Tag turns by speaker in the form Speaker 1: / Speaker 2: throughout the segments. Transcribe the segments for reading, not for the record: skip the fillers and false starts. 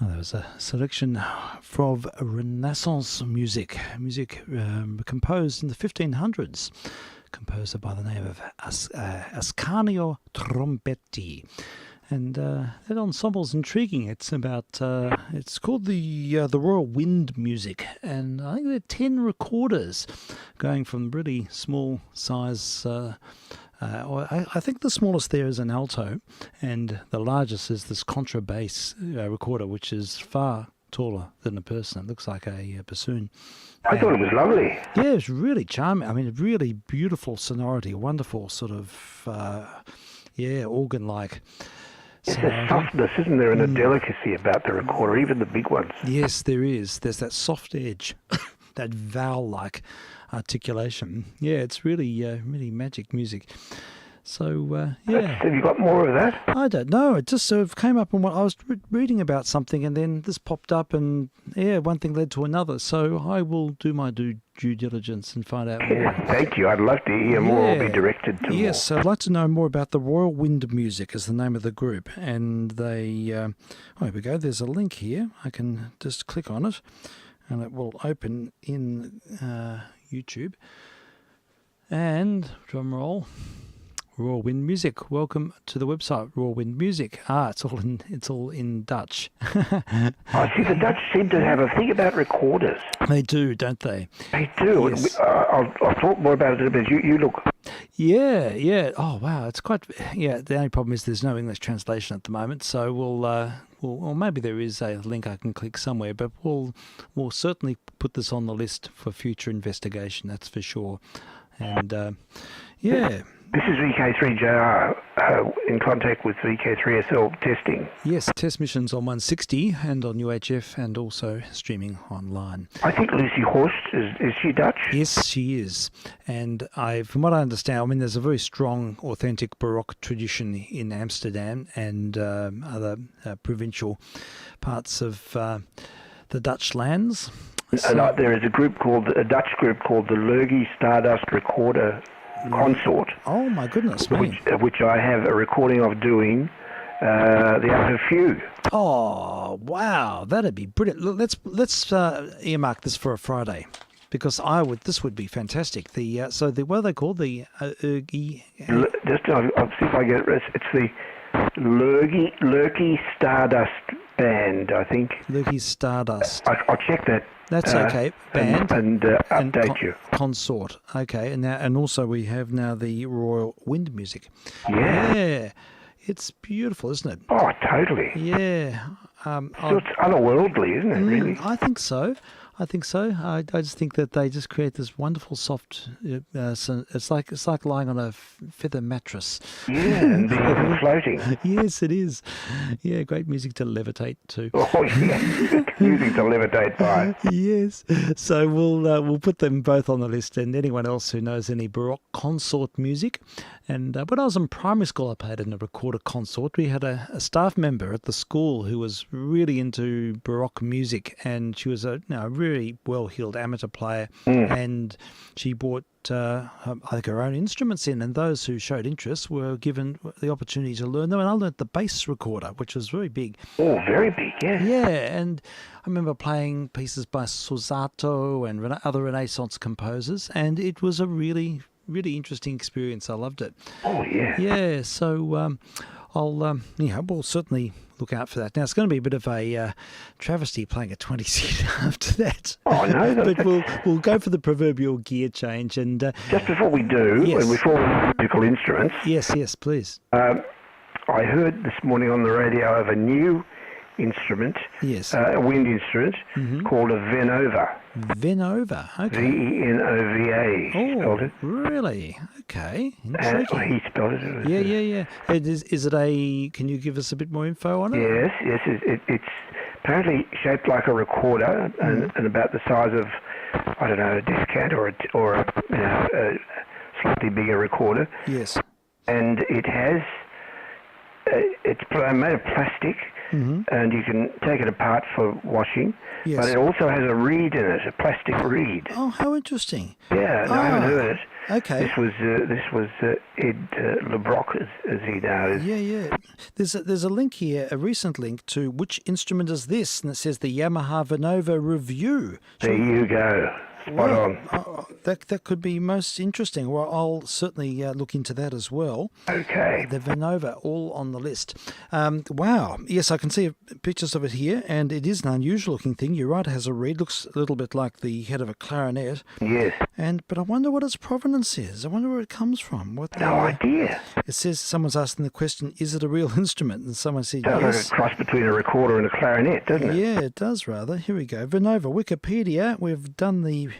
Speaker 1: There was a selection from Renaissance music composed in the 1500s, composer by the name of Ascanio Trombetti. And that ensemble's intriguing. It's called the Royal Wind Music, and I think there are 10 recorders, going from really small size. I think the smallest there is an alto, and the largest is this contrabass recorder, which is far taller than a person. It looks like a bassoon.
Speaker 2: I thought it was lovely.
Speaker 1: Yeah, it's really charming. I mean, really beautiful sonority, wonderful sort of, organ-like.
Speaker 2: There's a softness, isn't there, and a delicacy about the recorder, even the big ones.
Speaker 1: Yes, there is. There's that soft edge, that vowel-like articulation. Yeah, it's really, really magic music. So,
Speaker 2: Have you got more of that?
Speaker 1: I don't know. It just sort of came up, and I was reading about something, and then this popped up, and one thing led to another. So I will do my due diligence and find out more.
Speaker 2: Thank you. I'd love to hear more or be directed to more.
Speaker 1: Yes, I'd like to know more about the Royal Wind Music is the name of the group, and they. Here we go. There's a link here. I can just click on it, and it will open in YouTube. And drum roll. Royal Wind Music. Welcome to the website, Royal Wind Music. It's all in Dutch.
Speaker 2: I see the Dutch seem to have a thing about recorders.
Speaker 1: They do, don't they?
Speaker 2: They do.
Speaker 1: Yes.
Speaker 2: I'll talk more about it a bit. You look.
Speaker 1: Yeah. Oh, wow. It's quite. Yeah. The only problem is there's no English translation at the moment, so or maybe there is a link I can click somewhere, but we'll certainly put this on the list for future investigation. That's for sure. And
Speaker 2: This is VK3JR in contact with vk3sl testing.
Speaker 1: Yes, test missions on 160 and on UHF and also streaming online.
Speaker 2: I think Lucy Horst, is she Dutch?
Speaker 1: Yes, she is. And from what I understand, there's a very strong, authentic Baroque tradition in Amsterdam and other provincial parts of the Dutch lands.
Speaker 2: And there is a Dutch group called the Lurgy Stardust Recorder Consort.
Speaker 1: Oh my goodness me!
Speaker 2: Which I have a recording of doing the Outer Few.
Speaker 1: Oh wow, that'd be brilliant. Look, let's earmark this for a Friday, because this would be fantastic. What are they called? The
Speaker 2: I'll see if I get it. It's the Lurgy Stardust Band, I think.
Speaker 1: Lurgy Stardust.
Speaker 2: I'll check that.
Speaker 1: That's okay. Band
Speaker 2: and update you.
Speaker 1: Consort. Okay, and also we have now the Royal Wind Music.
Speaker 2: Yeah.
Speaker 1: It's beautiful, isn't it?
Speaker 2: Oh, totally.
Speaker 1: Yeah.
Speaker 2: So it's otherworldly, isn't it? Really?
Speaker 1: I think so. I just think that they just create this wonderful soft. It's like lying on a feather mattress.
Speaker 2: Yeah, and being floating.
Speaker 1: Yes, it is. Yeah, great music to levitate to.
Speaker 2: Oh yeah, music to levitate by.
Speaker 1: Yes. So we'll put them both on the list, and anyone else who knows any Baroque consort music. And when I was in primary school, I played in a recorder consort. We had a staff member at the school who was really into Baroque music, and she was a really well-heeled amateur player, and she brought I think her own instruments in, and those who showed interest were given the opportunity to learn them. And I learned the bass recorder, which was very big.
Speaker 2: Oh, very big, yeah.
Speaker 1: Yeah, and I remember playing pieces by Susato and other Renaissance composers, and it was a really, really interesting experience. I loved it.
Speaker 2: Oh, yeah.
Speaker 1: Yeah, so we'll certainly look out for that. Now, it's going to be a bit of a travesty playing a 20-seat after that.
Speaker 2: Oh, no.
Speaker 1: But we'll go for the proverbial gear change. And
Speaker 2: just before we do,
Speaker 1: yes.
Speaker 2: and before musical instruments...
Speaker 1: Yes, please.
Speaker 2: I heard this morning on the radio of a new instrument,
Speaker 1: yes,
Speaker 2: a wind instrument, called a Venova.
Speaker 1: Venova, okay.
Speaker 2: Venova, spelled it.
Speaker 1: Really? Okay.
Speaker 2: He spelled it.
Speaker 1: Yeah. Is it a? Can you give us a bit more info on it?
Speaker 2: Yes. It's apparently shaped like a recorder and about the size of, I don't know, a descant or a slightly bigger recorder.
Speaker 1: Yes.
Speaker 2: And it has. It's made of plastic. And you can take it apart for washing. Yes. But it also has a reed in it, a plastic reed.
Speaker 1: Oh, how interesting.
Speaker 2: Yeah, no, I haven't heard it.
Speaker 1: Okay.
Speaker 2: This was Ed LeBrock, as he knows.
Speaker 1: Yeah. There's a link here, a recent link to which instrument is this, and it says the Yamaha Venova Review.
Speaker 2: There you go. Spot on.
Speaker 1: That could be most interesting. Well, I'll certainly look into that as well.
Speaker 2: Okay.
Speaker 1: The Venova, all on the list. Wow. Yes, I can see pictures of it here, and it is an unusual looking thing. You're right, it has a reed. Looks a little bit like the head of a clarinet.
Speaker 2: Yes.
Speaker 1: But I wonder what its provenance is. I wonder where it comes from.
Speaker 2: No idea.
Speaker 1: It says someone's asking the question, is it a real instrument? And someone said
Speaker 2: Sounds
Speaker 1: yes.
Speaker 2: like a cross between a recorder and a clarinet, doesn't it?
Speaker 1: Yeah, it does rather. Here we go. Venova, Wikipedia. We've done the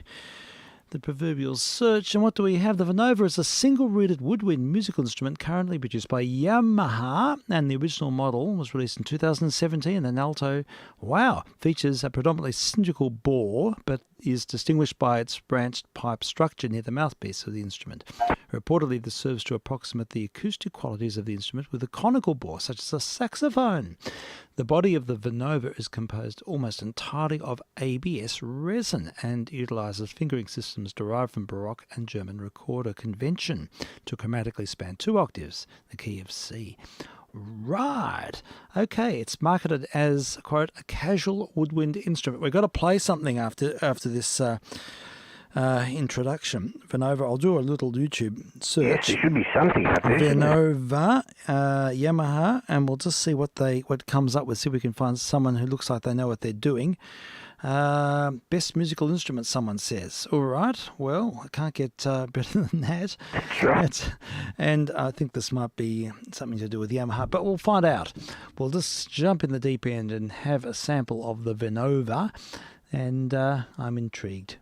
Speaker 1: proverbial search. And what do we have? The Venova is a single-reeded woodwind musical instrument currently produced by Yamaha, and the original model was released in 2017. And alto, features a predominantly cylindrical bore, but is distinguished by its branched pipe structure near the mouthpiece of the instrument. Reportedly, this serves to approximate the acoustic qualities of the instrument with a conical bore, such as a saxophone. The body of the Venova is composed almost entirely of ABS resin and utilizes fingering systems derived from Baroque and German recorder convention to chromatically span 2 octaves, the key of C. Right. Okay, it's marketed as, quote, a casual woodwind instrument. We've got to play something after this introduction. Venova, I'll do a little YouTube search.
Speaker 2: Yes, there should be something up there.
Speaker 1: Venova, Yamaha, and we'll just see what comes up with. See if we can find someone who looks like they know what they're doing. Best musical instrument, someone says. All right, well, I can't get better than that.
Speaker 2: That's right.
Speaker 1: And I think this might be something to do with Yamaha, but we'll find out. We'll just jump in the deep end and have a sample of the Venova, and I'm intrigued.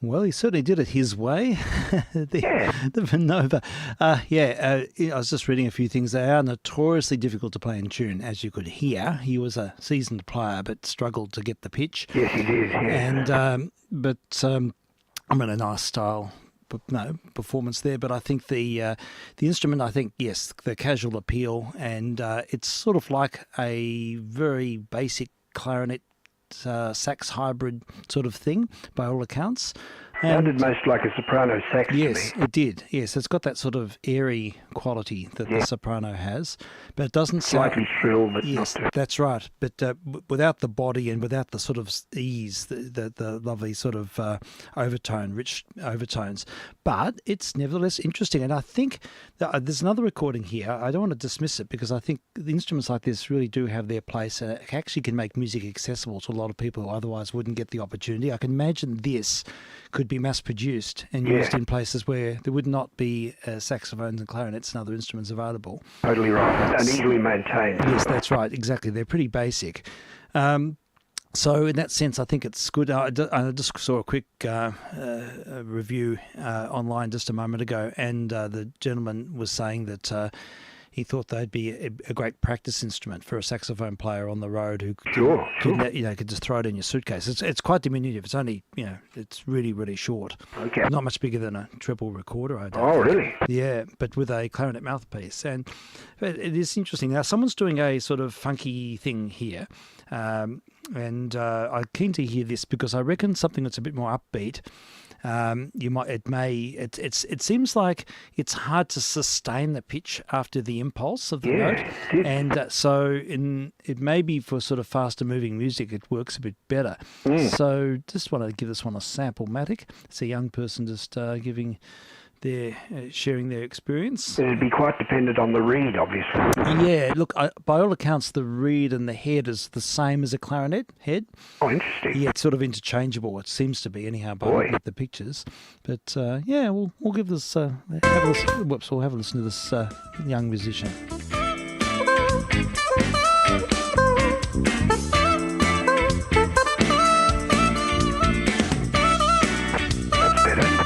Speaker 1: Well, he certainly did it his way. The Vinova. I was just reading a few things. They are notoriously difficult to play in tune, as you could hear. He was a seasoned player, but struggled to get the pitch.
Speaker 2: Yes, he did. Yeah.
Speaker 1: A nice style. Performance there, but I think the instrument, yes, the casual appeal, and it's sort of like a very basic clarinet sax hybrid sort of thing by all accounts.
Speaker 2: Sounded most like a soprano sax to me.
Speaker 1: Yes, it did. Yes, it's got that sort of airy quality that the soprano has, but it doesn't sound...
Speaker 2: Slightly shrill, but
Speaker 1: yes,
Speaker 2: not too...
Speaker 1: that's right. But without the body and without the sort of ease, the lovely sort of rich overtones. But it's nevertheless interesting. And I think there's another recording here. I don't want to dismiss it because I think the instruments like this really do have their place and it actually can make music accessible to a lot of people who otherwise wouldn't get the opportunity. I can imagine this could be mass-produced and used in places where there would not be saxophones and clarinets and other instruments available.
Speaker 2: Totally right, and easily maintained.
Speaker 1: Yes, that's right, exactly. They're pretty basic. So in that sense, I think it's good. I just saw a quick review online just a moment ago, and the gentleman was saying that he thought they'd be a great practice instrument for a saxophone player on the road who could just throw it in your suitcase. It's quite diminutive. It's only, it's really, really short.
Speaker 2: Okay.
Speaker 1: Not much bigger than a treble recorder, I don't
Speaker 2: Oh,
Speaker 1: think.
Speaker 2: really?
Speaker 1: Yeah, but with a clarinet mouthpiece. And it is interesting. Now, someone's doing a sort of funky thing here. I'm keen to hear this because I reckon something that's a bit more upbeat. It seems like it's hard to sustain the pitch after the impulse of the note, and so it may be for sort of faster moving music it works a bit better. So just want to give this one a sample-matic. It's a young person just sharing their experience.
Speaker 2: It'd be quite dependent on the reed, obviously.
Speaker 1: Yeah, look, by all accounts, the reed and the head is the same as a clarinet head.
Speaker 2: Oh, interesting.
Speaker 1: Yeah, it's sort of interchangeable. It seems to be, anyhow, by looking at the pictures. But we'll give this. We'll have a listen to this young musician.
Speaker 2: That's better.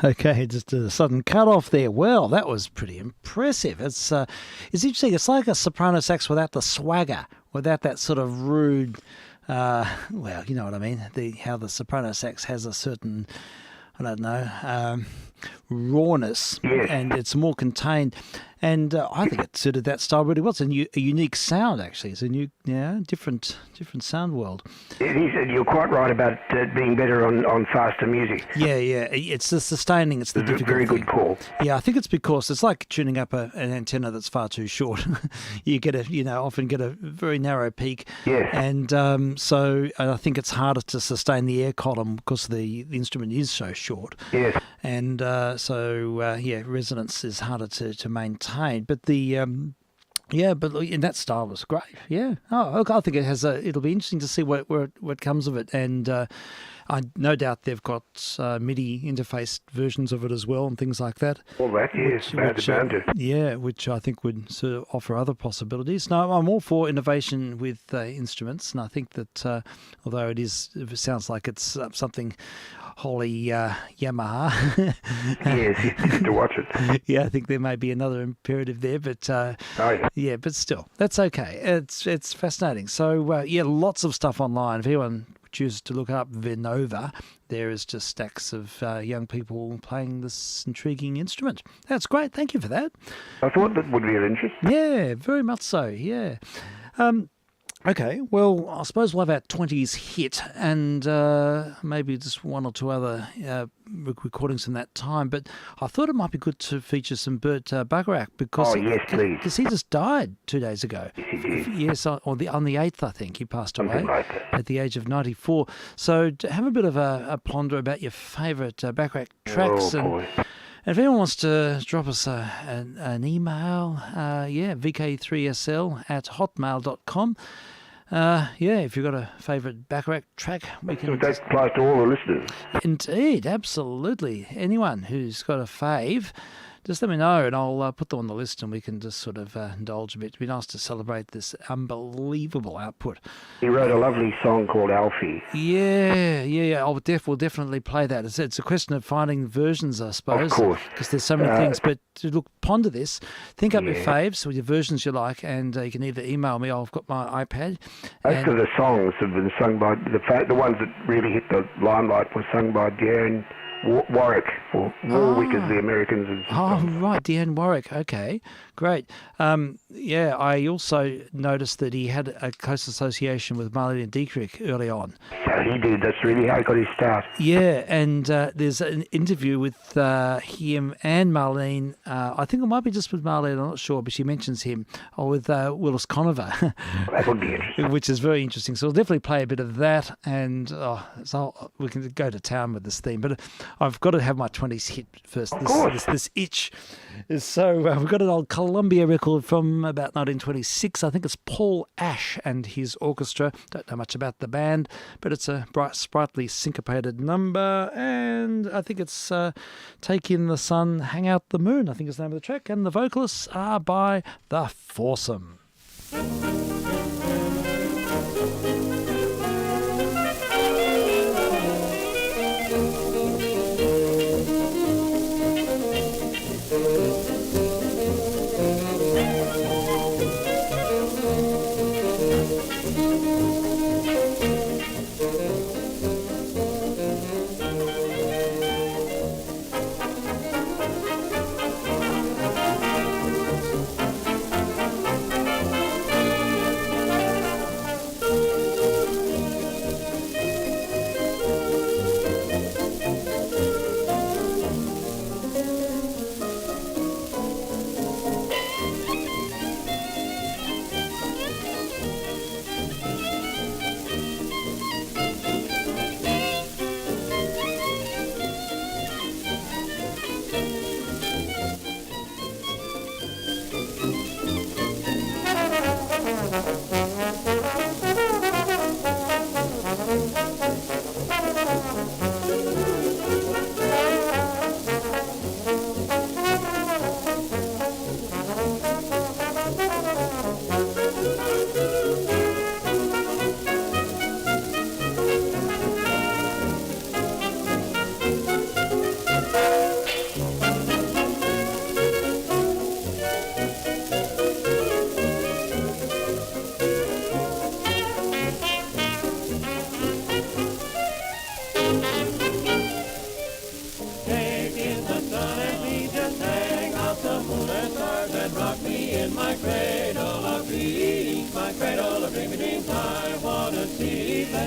Speaker 1: Okay, just a sudden cut off there. Well, that was pretty impressive. It's interesting. It's like a soprano sax without the swagger, without that sort of rude. Well, you know what I mean. How the soprano sax has a certain, I don't know, rawness, and it's more contained. And I think it suited that style really well. It's a unique sound, actually. It's a new, different sound world.
Speaker 2: It is. You're quite right about it being better on faster music.
Speaker 1: Yeah. It's the sustaining. It's the difficult
Speaker 2: very
Speaker 1: thing.
Speaker 2: Good call.
Speaker 1: Yeah, I think it's because it's like tuning up an antenna that's far too short. You get often get a very narrow peak.
Speaker 2: Yes.
Speaker 1: And so I think it's harder to sustain the air column because the instrument is so short.
Speaker 2: Yes.
Speaker 1: And resonance is harder to maintain. But but in that style was great. Yeah. Oh, I think it'll be interesting to see what comes of it. And I no doubt they've got MIDI interface versions of it as well and things like that.
Speaker 2: All that, yes,
Speaker 1: which I think would sort of offer other possibilities. No, I'm all for innovation with instruments, and I think that although it sounds like it's something wholly Yamaha.
Speaker 2: Yes, you have to watch it.
Speaker 1: Yeah, I think there may be another imperative there, but but still, that's okay. It's fascinating. So lots of stuff online. If anyone chooses to look up Vinova, there is just stacks of young people playing this intriguing instrument. That's great. Thank you for that.
Speaker 2: I thought that would be of interest.
Speaker 1: Yeah, very much so. Yeah. Okay, well, I suppose we'll have our 20s hit and maybe just one or two other recordings from that time. But I thought it might be good to feature some Burt Bacharach because because he just died 2 days ago. Yes, on the 8th, I think, he passed away at the age of 94. So to have a bit of a ponder about your favourite Bacharach tracks. And if anyone wants to drop us an email, vk3sl @hotmail.com. If you've got a favourite Bacharach track, we can.
Speaker 2: That applies to all the listeners.
Speaker 1: Indeed, absolutely. Anyone who's got a fave, just let me know and I'll put them on the list and we can just sort of indulge a bit. It'd be nice to celebrate this unbelievable output.
Speaker 2: He wrote a lovely song called Alfie.
Speaker 1: Yeah. We'll definitely play that. It's a question of finding versions, I suppose.
Speaker 2: Of course.
Speaker 1: Because there's so many things. But look, ponder this. Think up your faves or your versions you like, and you can either email me. I've got my iPad.
Speaker 2: Most of the songs have been sung by the ones that really hit the limelight were sung by Diane Warwick, or Warwick as the Americans would say.
Speaker 1: Oh, right, Diane Warwick. Okay, great. I also noticed that he had a close association with Marlene Dietrich early on.
Speaker 2: So he did. That's really how he got his start.
Speaker 1: Yeah, and there's an interview with him and Marlene. I think it might be just with Marlene, I'm not sure, but she mentions him, or with Willis Conover.
Speaker 2: That would be interesting.
Speaker 1: Which is very interesting. So we'll definitely play a bit of that, and so we can go to town with this theme. But I've got to have my 20s hit first. This itch is so... we've got an old Columbia record from about 1926. I think it's Paul Ash and his orchestra. Don't know much about the band, but it's a bright, sprightly, syncopated number, and I think it's Take in the Sun, Hang Out the Moon, I think is the name of the track, and the vocalists are by The Foursome.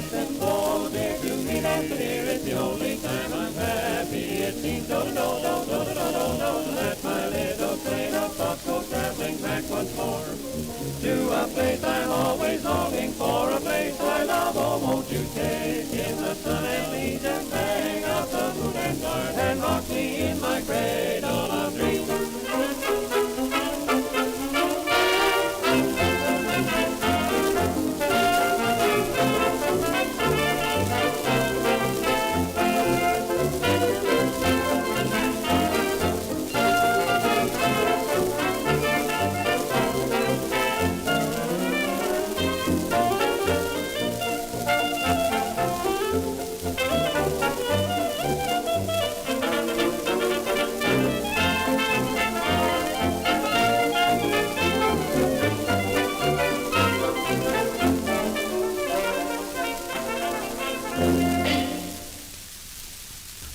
Speaker 3: yes, and oh, dear, to me that's the dear, it's the only time I'm happy. It seems do that my little train of thoughts goes traveling back once more to a place I'm always longing for, a place I love. Oh, won't you take in the sun and lead and hang out the moon and stars and rock me in my cradle of dreams.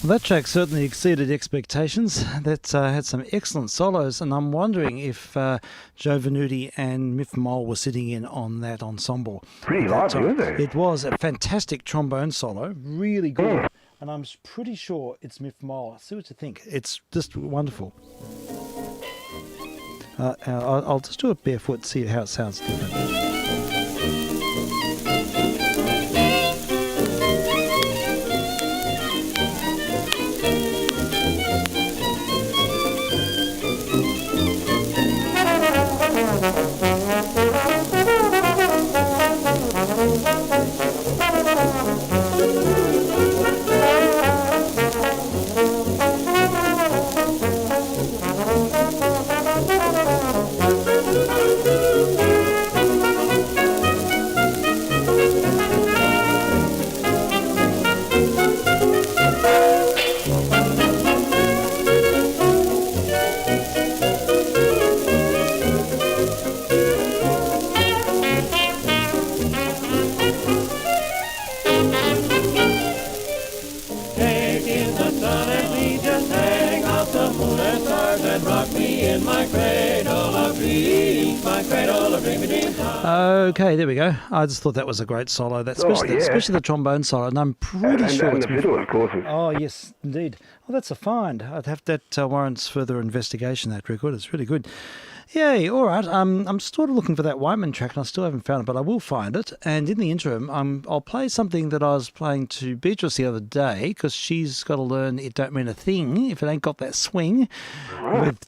Speaker 1: Well, that track certainly exceeded expectations. That had some excellent solos, and I'm wondering if Joe Venuti and Miff Mole were sitting in on that ensemble.
Speaker 2: Pretty lively, wasn't it?
Speaker 1: It was a fantastic trombone solo, really good. And I'm pretty sure it's Miff Mole. See what you think. It's just wonderful. I'll just do it barefoot, see how it sounds different. Okay, there we go. I just thought that was a great solo, especially the trombone solo, and I'm pretty sure
Speaker 2: and
Speaker 1: it's
Speaker 2: the fiddle, of course.
Speaker 1: Oh, yes, indeed. Well, that's a find. I'd have that warrants further investigation, that record. It's really good. Yay, all right. I'm sort of looking for that Whiteman track, and I still haven't found it, but I will find it. And in the interim, I'll play something that I was playing to Beatrice the other day, because she's got to learn It Don't Mean a Thing if it ain't got that swing, with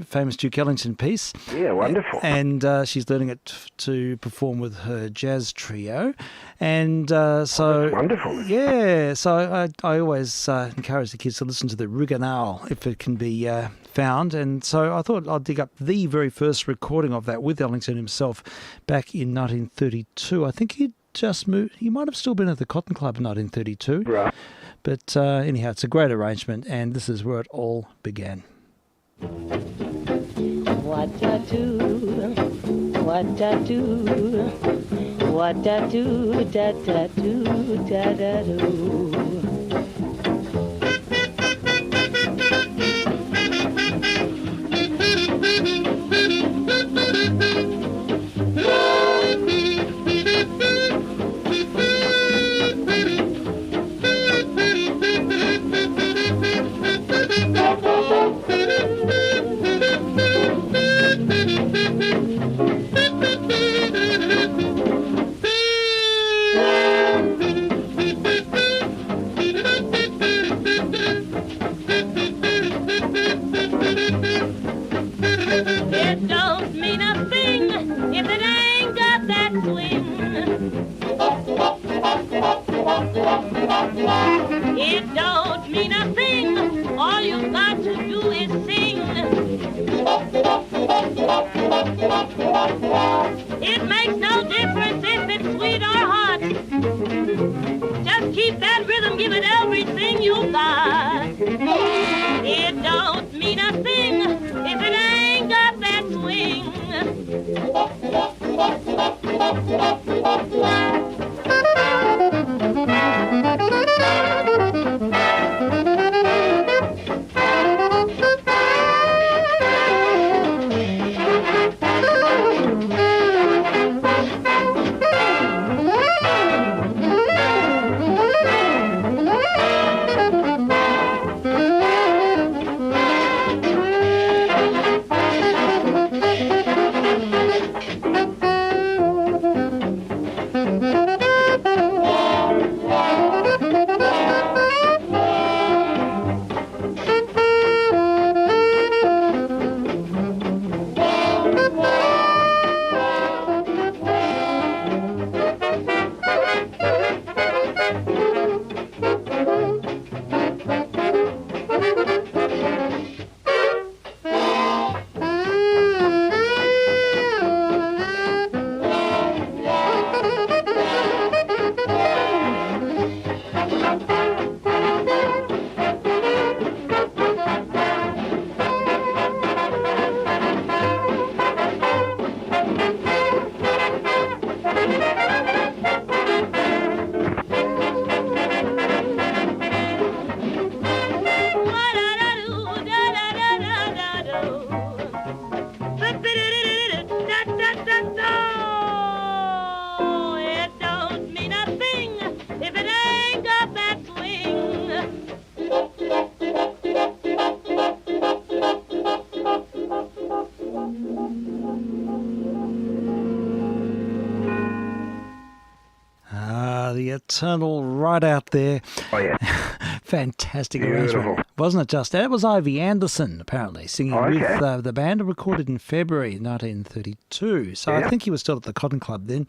Speaker 1: famous Duke Ellington piece.
Speaker 2: Yeah, wonderful.
Speaker 1: And she's learning it to perform with her jazz trio. And so...
Speaker 2: That's wonderful.
Speaker 1: Yeah, so I always encourage the kids to listen to the Ruganal if it can be found. And so I thought I'd dig up the very first recording of that with Ellington himself back in 1932. I think he'd just moved. He might have still been at the Cotton Club in 1932.
Speaker 2: Right.
Speaker 1: But anyhow, it's a great arrangement, and this is where it all began.
Speaker 4: What I do, what I do, what I do, da da do, da da do. It don't mean a thing if it ain't got that swing. It don't mean a thing, all you've got to do is sing. It makes no difference if it's sweet or hot. Just keep that rhythm, give it everything you got. It don't mean a thing if it ain't got that swing. It don't mean a thing if it ain't got that swing.
Speaker 1: The Eternal right out there.
Speaker 2: Oh, yeah.
Speaker 1: Fantastic
Speaker 2: Beautiful.
Speaker 1: arrangement. Wasn't it just? That was Ivy Anderson, apparently, singing
Speaker 2: Okay.
Speaker 1: with the band, recorded in February 1932. So I
Speaker 2: Yeah.
Speaker 1: think he was still at the Cotton Club then.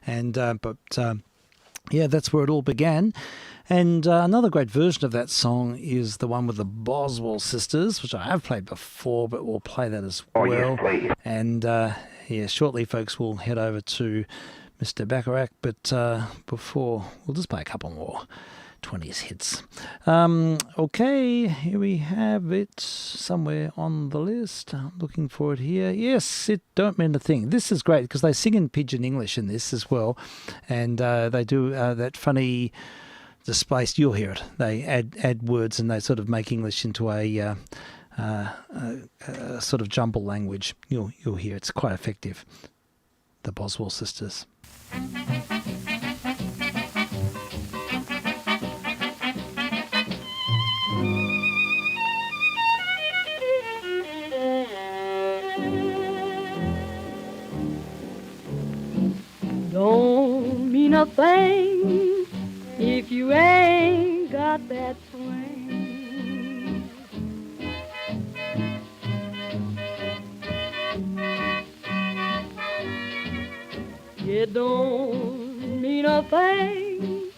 Speaker 1: And yeah, that's where it all began. And another great version of that song is the one with the Boswell sisters, which I have played before, but we'll play that as
Speaker 2: Oh,
Speaker 1: well.
Speaker 2: yes, please.
Speaker 1: And yeah, shortly, folks, we'll head over to Mr. Bacharach, but before, we'll just play a couple more 20s hits. Okay, here we have it somewhere on the list. I'm looking for it here. Yes, It Don't Mean a Thing. This is great because they sing in Pidgin English in this as well, and they do that funny displaced. You'll hear it. They add words and they sort of make English into a sort of jumble language. You'll hear it's quite effective. The Boswell sisters.
Speaker 4: Don't mean a thing if you ain't got that swing. It don't mean a thing.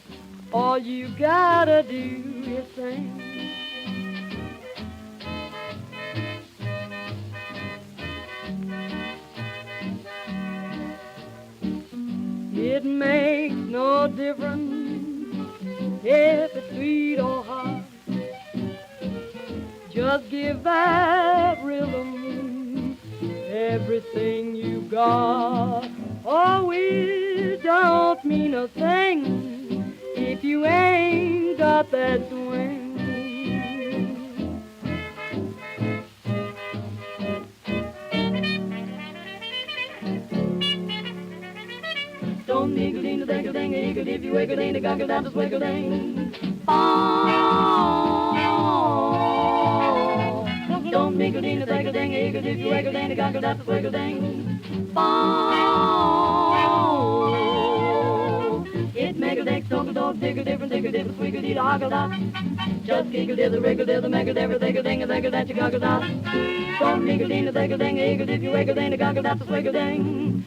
Speaker 4: All you gotta do is sing. It makes no difference if it's sweet or hot. Just give that rhythm everything you got. Oh, it don't mean a thing if you ain't got that swing. Don't niggle in the dang dang eagle if you wiggle in the goggle down the swiggle dang. Don't niggle in the dang dang eagle if you wiggle in the goggle down the swiggle dang. It make a deck, don't go, dig a different, swiggle, dee, hoggle dot. Just giggle, diddle, wriggle, diddle, make a different, dig a ding, that you goggle dot. Don't niggle in the dang dang eagle if you wiggle in the goggle down the swiggle dang.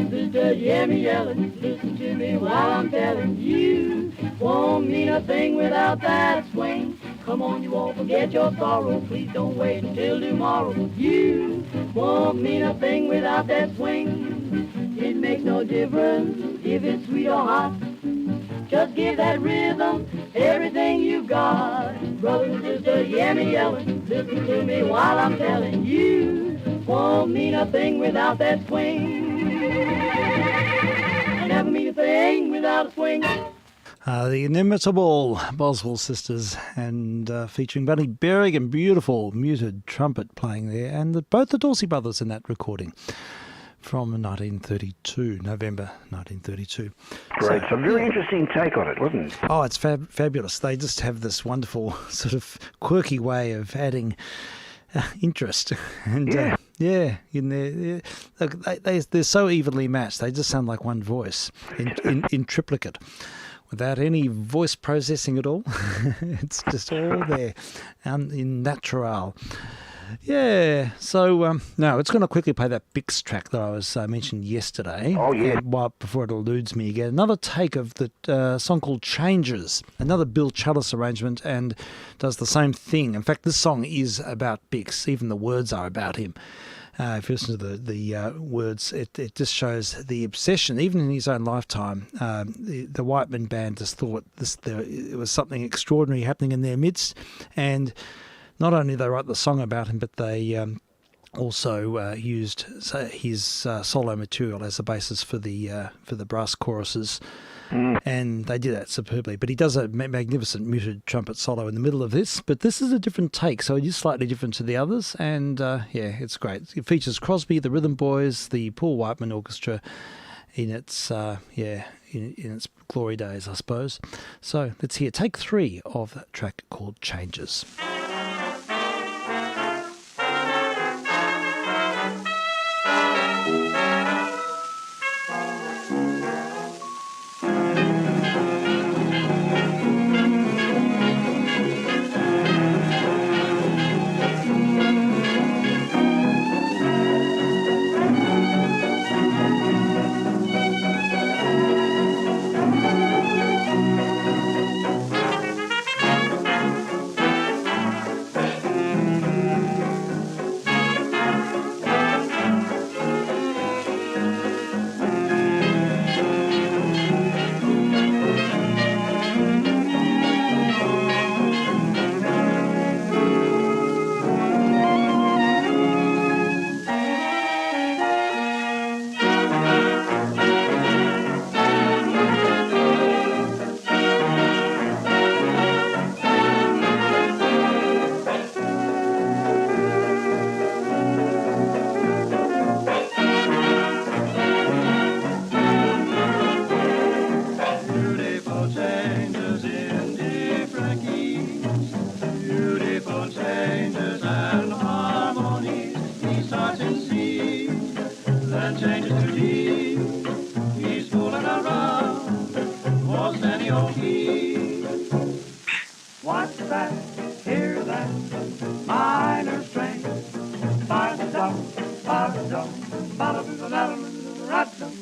Speaker 4: Sister, you hear me yelling, listen to me while I'm telling you. Won't mean a thing without that swing. Come on, you won't forget your sorrow. Please don't wait until tomorrow. You won't mean a thing without that swing. It makes no difference if it's sweet or hot. Just give that rhythm everything you got. Brother and sister, hear me yelling. Listen to me while I'm telling you. Won't mean a thing without that swing. Never mean a thing without a swing.
Speaker 1: The inimitable Boswell sisters, and featuring Bunny Berrigan, beautiful muted trumpet playing there, and both the Dorsey brothers in that recording from 1932, November 1932.
Speaker 2: Great. So very interesting take on it, wasn't it?
Speaker 1: Oh, it's fabulous. They just have this wonderful sort of quirky way of adding interest. And in there, look, they're so evenly matched. They just sound like one voice in triplicate, without any voice processing at all. It's just all there, in natural. Yeah, so no, it's going to quickly play that Bix track that I was mentioned yesterday.
Speaker 2: Oh, yeah.
Speaker 1: Before it eludes me again. Another take of the song called Changes, another Bill Challis arrangement, and does the same thing. In fact, this song is about Bix. Even the words are about him. If you listen to the words, it just shows the obsession. Even in his own lifetime, the Whiteman Band just thought it was something extraordinary happening in their midst, and not only they write the song about him, but they also used his solo material as a basis for the brass choruses, and they did that superbly. But he does a magnificent muted trumpet solo in the middle of this. But this is a different take, so it is slightly different to the others, and it's great. It features Crosby, the Rhythm Boys, the Paul Whiteman Orchestra in its in its glory days, I suppose. So let's hear take 3 of that track called Changes.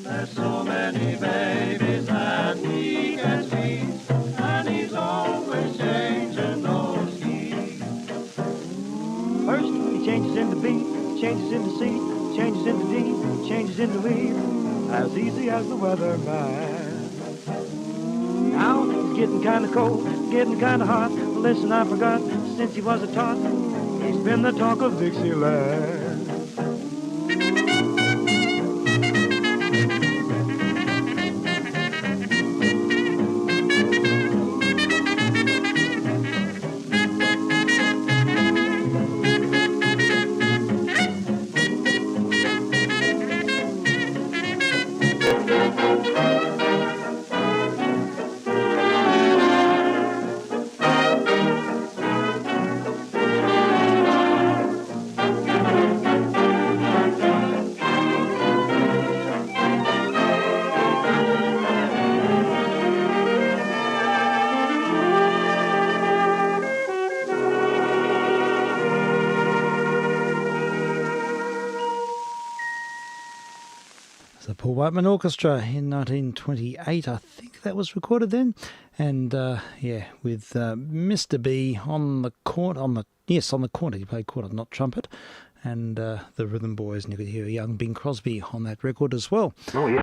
Speaker 3: There's so many babies that he can see, and he's always changing those keys.
Speaker 5: First, he changes into B, changes into C, changes into D, changes into E, as easy as the weatherman. Now he's getting kind of cold, getting kind of hot. Listen, I forgot, since he was a tot, he's been the talk of Dixieland.
Speaker 1: The Paul Whiteman Orchestra in 1928, I think that was recorded then, and with Mr. B on the cornet. He played cornet, not trumpet, and the Rhythm Boys, and you could hear young Bing Crosby on that record as well.
Speaker 2: Oh, yeah.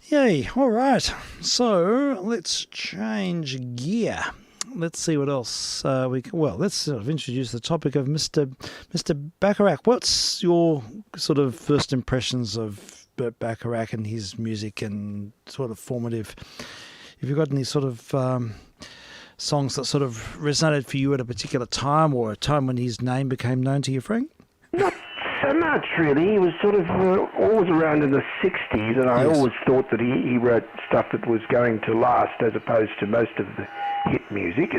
Speaker 1: Yay, all right. So let's change gear. Let's see what else let's sort of introduce the topic of Mr. Bacharach. What's your sort of first impressions of Burt Bacharach and his music, and sort of formative? Have you got any sort of songs that sort of resonated for you at a particular time, or a time when his name became known to you, Frank?
Speaker 2: Not so much, really. He was sort of always around in the 60s, and I always thought that he wrote stuff that was going to last, as opposed to most of the hit music,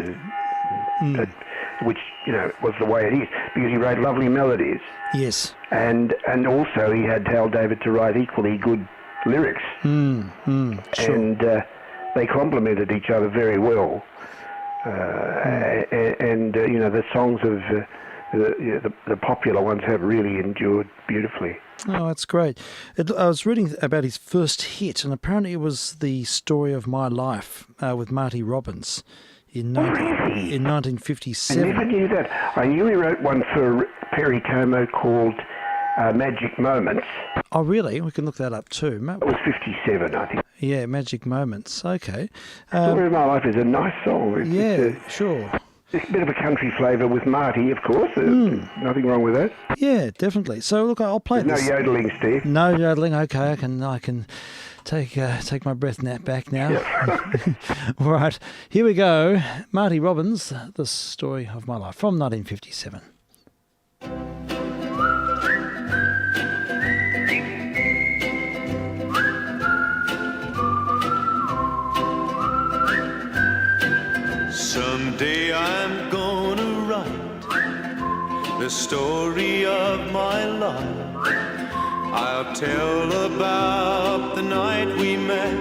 Speaker 2: which, was the way it is, because he wrote lovely melodies.
Speaker 1: Yes.
Speaker 2: And also he had Hal David to write equally good lyrics.
Speaker 1: Sure.
Speaker 2: And they complemented each other very well. The songs of the popular ones have really endured beautifully.
Speaker 1: Oh, that's great. I was reading about his first hit, and apparently it was The Story of My Life with Marty Robbins in 1957.
Speaker 2: I never knew that. I knew he wrote one for Perry Como called Magic Moments.
Speaker 1: Oh, really? We can look that up too.
Speaker 2: That was 57, I think.
Speaker 1: Yeah, Magic Moments. Okay.
Speaker 2: Story of My Life is a nice song.
Speaker 1: Sure.
Speaker 2: It's a bit of a country flavour with Marty, of course. Nothing wrong with that.
Speaker 1: Yeah, definitely. So look, I'll play
Speaker 2: There's
Speaker 1: this.
Speaker 2: No yodeling, Steve.
Speaker 1: No yodeling. Okay, I can take my breath back now.
Speaker 2: Yep.
Speaker 1: All right, here we go. Marty Robbins, The Story of My Life, from 1957.
Speaker 6: Someday I'm gonna write the story of my life. I'll tell about the night we met,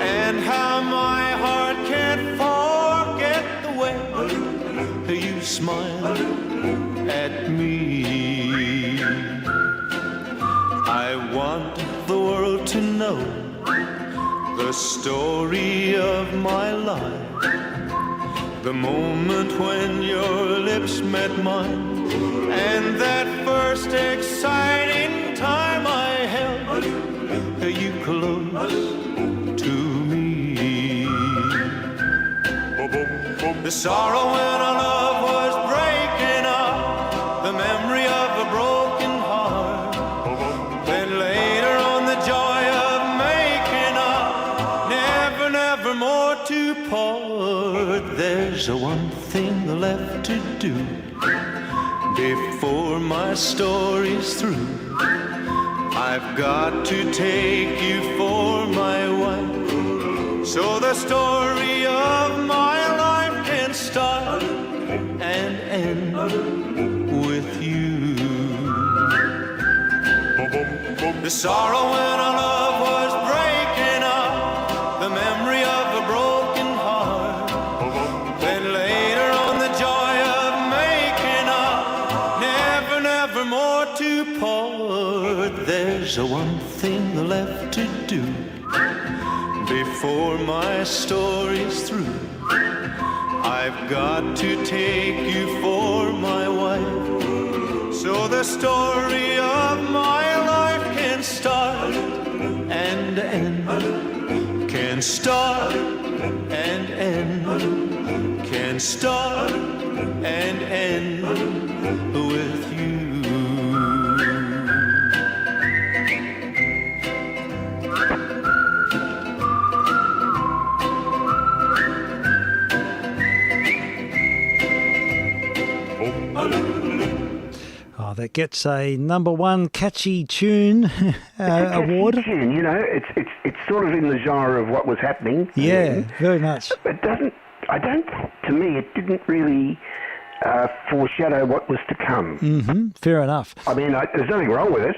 Speaker 6: and how my heart can't forget the way you smiled at me. I want the world to know the story of my life. The moment when your lips met mine, and that first exciting time I held you close to me. The sorrow when our love was breaking up, the memory of a broken heart. Then later on the joy of making up, never more to part. There's one thing left to do before my story's through. I've got to take you for my wife, so the story of my life can start and end with you. The sorrow when our love was breaking up, the memory of a broken heart. Then later on the joy of making up, never more to part. There's one thing left to do before my story's through. I've got to take you for my wife, so the story of my life can start and end, can start and end, can start and end with you.
Speaker 1: Oh, that gets a #1 catchy tune award.
Speaker 2: Tune, it's sort of in the genre of what was happening.
Speaker 1: Yeah, very much.
Speaker 2: It doesn't. To me, it didn't really foreshadow what was to come.
Speaker 1: Mm-hmm. Fair enough.
Speaker 2: I mean, there's nothing wrong with it.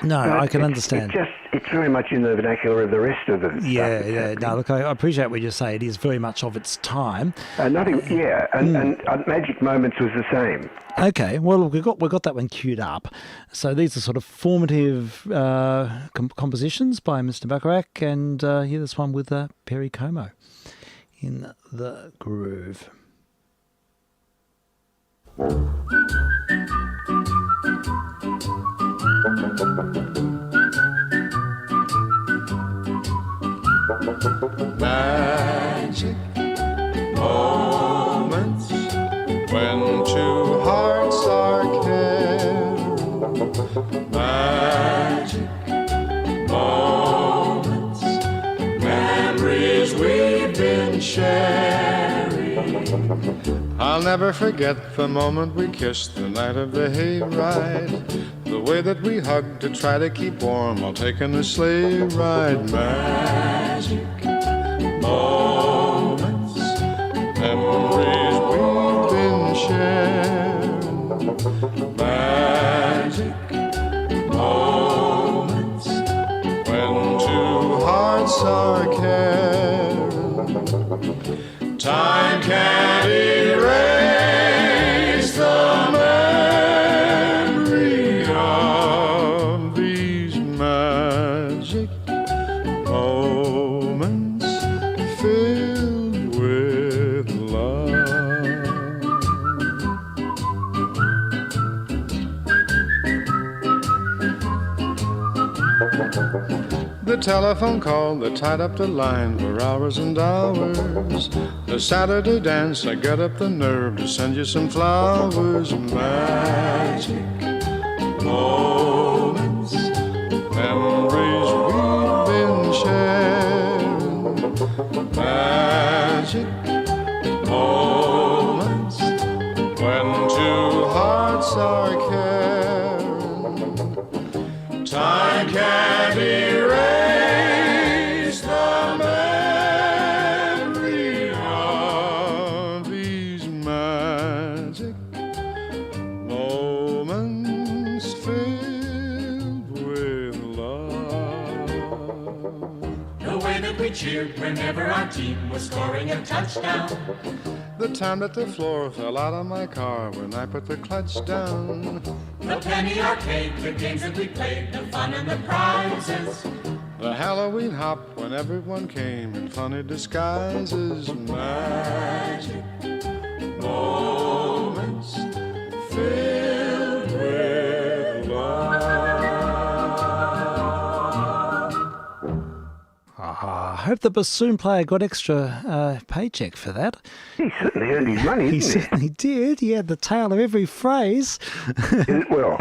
Speaker 1: No, I can understand.
Speaker 2: It's very much in the vernacular of the rest of it.
Speaker 1: Yeah. No, look, I appreciate what you say. It is very much of its time.
Speaker 2: And Magic Moments was the same.
Speaker 1: Okay, well, we've got that one queued up. So these are sort of formative compositions by Mr. Bacharach, and here this one with Perry Como in the groove.
Speaker 6: Magic moments, memories we've been sharing. I'll never forget the moment we kissed the night of the hayride. The way that we hugged to try to keep warm while taking a sleigh ride. Magic moments, memories we've been sharing. Magic moments when two hearts are caring. Time can't erase the memory of these magic moments filled with love. The telephone call that tied up the line for hours and hours. The Saturday dance, I got up the nerve to send you some flowers. Magic moments, memories we've been sharing. Magic moments when two hearts are caring. Time can't erase the memory of these magic moments filled with love.
Speaker 3: The way that we cheered whenever our team was scoring a touchdown.
Speaker 6: The time that the floor fell out of my car when I put the clutch down.
Speaker 3: The penny arcade, the games that we played, the fun and the prizes.
Speaker 6: The Halloween hop when everyone came in funny disguises. Magic moments filled with love.
Speaker 1: I hope the bassoon player got extra paycheck for that.
Speaker 2: He certainly earned his money,
Speaker 1: He
Speaker 2: didn't
Speaker 1: certainly did. He had the tail of every phrase.
Speaker 2: he? Well,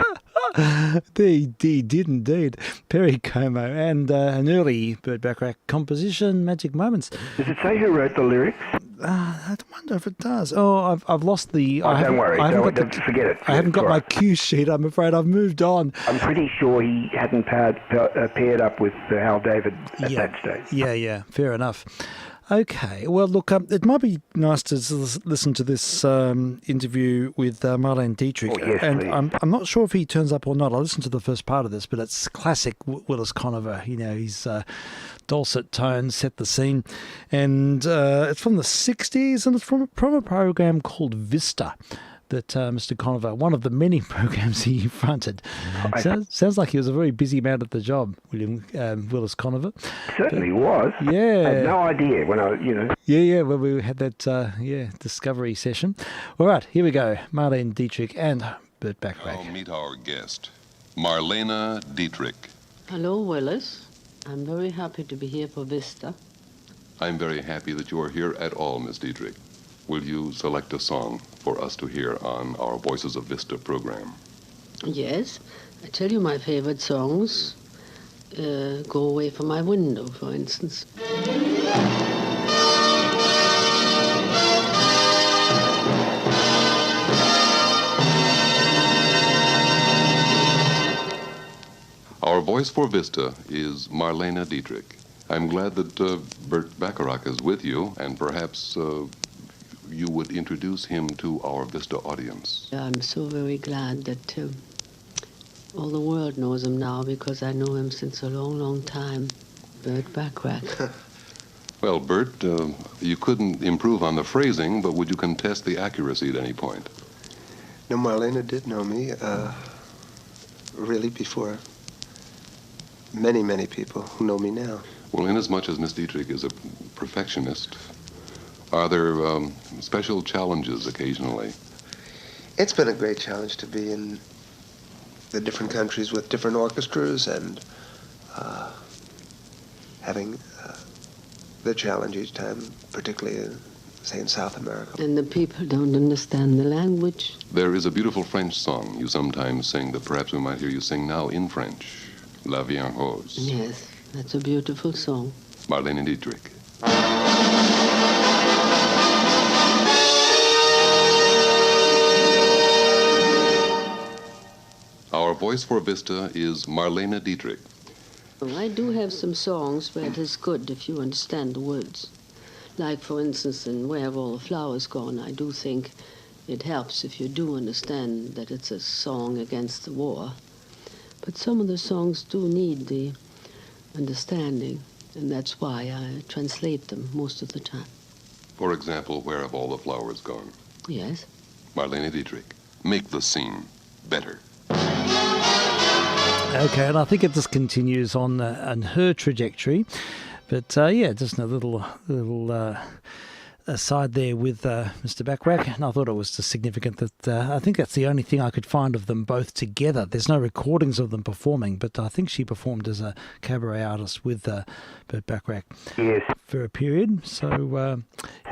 Speaker 1: He did indeed. Perry Como and an early Burt Bacharach composition, Magic Moments.
Speaker 2: does it say who wrote the lyrics?
Speaker 1: I wonder if it does. Oh, I've lost the...
Speaker 2: Oh, don't worry. Don't forget it.
Speaker 1: I haven't got
Speaker 2: It's all
Speaker 1: my
Speaker 2: right.
Speaker 1: cue sheet, I'm afraid. I've moved on.
Speaker 2: I'm pretty sure he hadn't paired up with Hal David at that stage.
Speaker 1: Yeah, fair enough. Okay, well, look, it might be nice to listen to this interview with Marlene Dietrich.
Speaker 2: Oh, yes,
Speaker 1: and
Speaker 2: please.
Speaker 1: I'm not sure if he turns up or not. I listened to the first part of this, but it's classic Willis Conover. You know, his dulcet tones set the scene. And it's from the 60s, and it's from a program called Vista that Mr. Conover, one of the many programs he fronted. Sounds like he was a very busy man at the job, Willis Conover.
Speaker 2: Certainly was.
Speaker 1: Yeah.
Speaker 2: I had no idea when
Speaker 1: Yeah, well, we had that, discovery session. All right, here we go. Marlene Dietrich and Burt Bacharach.
Speaker 7: Now meet our guest, Marlene Dietrich.
Speaker 8: Hello, Willis. I'm very happy to be here for Vista.
Speaker 7: I'm very happy that you are here at all, Miss Dietrich. Will you select a song for us to hear on our Voices of Vista program?
Speaker 8: Yes, I tell you my favorite songs. Go Away From My Window, for instance.
Speaker 7: Our voice for Vista is Marlene Dietrich. I'm glad that Burt Bacharach is with you, and perhaps you would introduce him to our Vista audience.
Speaker 8: I'm so very glad that all the world knows him now, because I know him since a long, long time. Burt Bacharach.
Speaker 7: Well, Burt, you couldn't improve on the phrasing, but would you contest the accuracy at any point?
Speaker 9: No, Marlena did know me, really before many, many people who know me now.
Speaker 7: Well, inasmuch as Miss Dietrich is a perfectionist, are there special challenges occasionally?
Speaker 9: It's been a great challenge to be in the different countries with different orchestras and having the challenge each time, particularly say, in South America.
Speaker 8: And the people don't understand the language.
Speaker 7: There is a beautiful French song you sometimes sing that perhaps we might hear you sing now in French. La Vie en Rose.
Speaker 8: Yes, that's a beautiful song.
Speaker 7: Marlene Dietrich. Our voice for Vista is Marlene Dietrich.
Speaker 8: I do have some songs where it is good if you understand the words. Like, for instance, in Where Have All the Flowers Gone, I do think it helps if you do understand that it's a song against the war. But some of the songs do need the understanding, and that's why I translate them most of the time.
Speaker 7: For example, Where Have All the Flowers Gone?
Speaker 8: Yes.
Speaker 7: Marlene Dietrich. Make the scene better.
Speaker 1: Okay, and I think it just continues on her trajectory. But yeah, just a little aside there with Mr. Backrack, and I thought it was just significant that I think that's the only thing I could find of them both together. There's no recordings of them performing, but I think she performed as a cabaret artist with Burt Bacharach for a period. So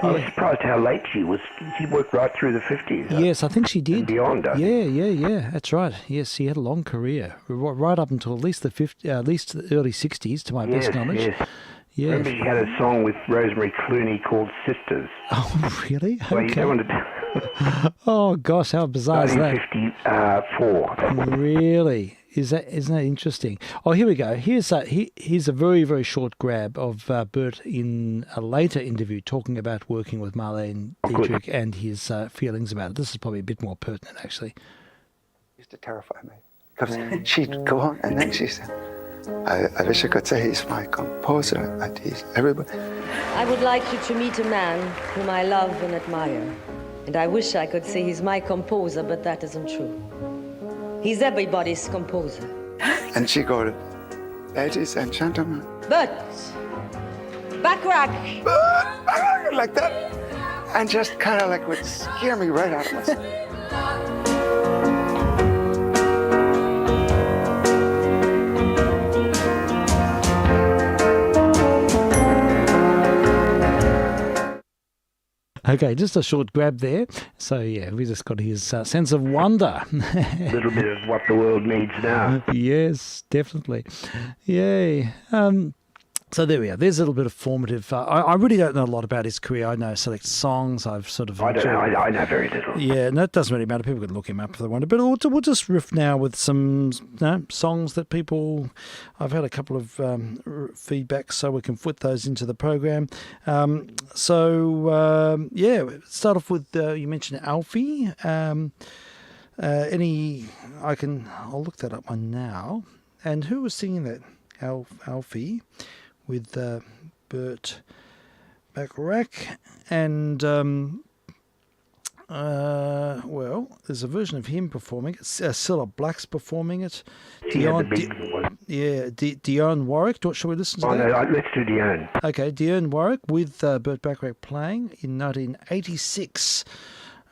Speaker 2: I was surprised how late she was. She worked right through the 50s.
Speaker 1: Yes, I think she did.
Speaker 2: And beyond.
Speaker 1: Yeah. That's right. Yes, she had a long career, right up until at least the early 60s, to my best knowledge.
Speaker 2: Yes.
Speaker 1: Yeah.
Speaker 2: Remember she had a song with Rosemary Clooney called Sisters.
Speaker 1: Oh, really?
Speaker 2: Well,
Speaker 1: Okay.
Speaker 2: you don't want to...
Speaker 1: Oh, gosh, how bizarre is that?
Speaker 2: 1954.
Speaker 1: Really? Isn't that interesting? Oh, here we go. Here's a very, very short grab of Burt in a later interview talking about working with Marlene Dietrich and his feelings about it. This is probably a bit more pertinent, actually.
Speaker 10: It used to terrify me because she'd go on and then she said, I wish I could say he's my composer, but he's everybody.
Speaker 11: I would like you to meet a man whom I love and admire. And I wish I could say he's my composer, but that isn't true. He's everybody's composer.
Speaker 10: And she go, ladies and gentlemen.
Speaker 11: But Bacharach!
Speaker 10: Like that. And just kind of like would scare me right out of myself.
Speaker 1: Okay, just a short grab there. So, yeah, we just got his sense of wonder.
Speaker 2: A little bit of what the world needs now.
Speaker 1: Yes, definitely. Yay. So there we are. There's a little bit of formative. I really don't know a lot about his career. I know select songs. I've sort of.
Speaker 2: I don't know. I know very little.
Speaker 1: Yeah, and that doesn't really matter. People can look him up if they want to. But we'll just riff now with some songs that people. I've had a couple of feedbacks, so we can put those into the program. Start off with you mentioned Alfie. I'll look that up one now. And who was singing that? Alfie. With Burt Bacharach, and there's a version of him performing it. Cilla Black's performing it. Dionne Warwick. Shall we listen to that?
Speaker 2: No, let's do Dionne.
Speaker 1: Okay, Dionne Warwick with Burt Bacharach playing in 1986.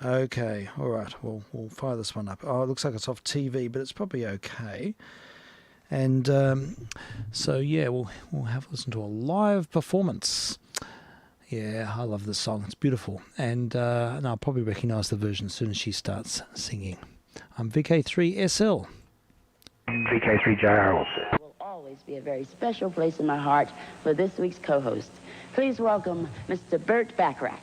Speaker 1: Okay, all right. We'll fire this one up. Oh, it looks like it's off TV, but it's probably okay. And we'll have a listen to a live performance. Yeah, I love this song. It's beautiful. And I'll probably recognise the version as soon as she starts singing. I'm vk3sl.
Speaker 2: vk3jr also.
Speaker 12: Will always be a very special place in my heart for this week's co-host. Please welcome Mr. Burt Bacharach.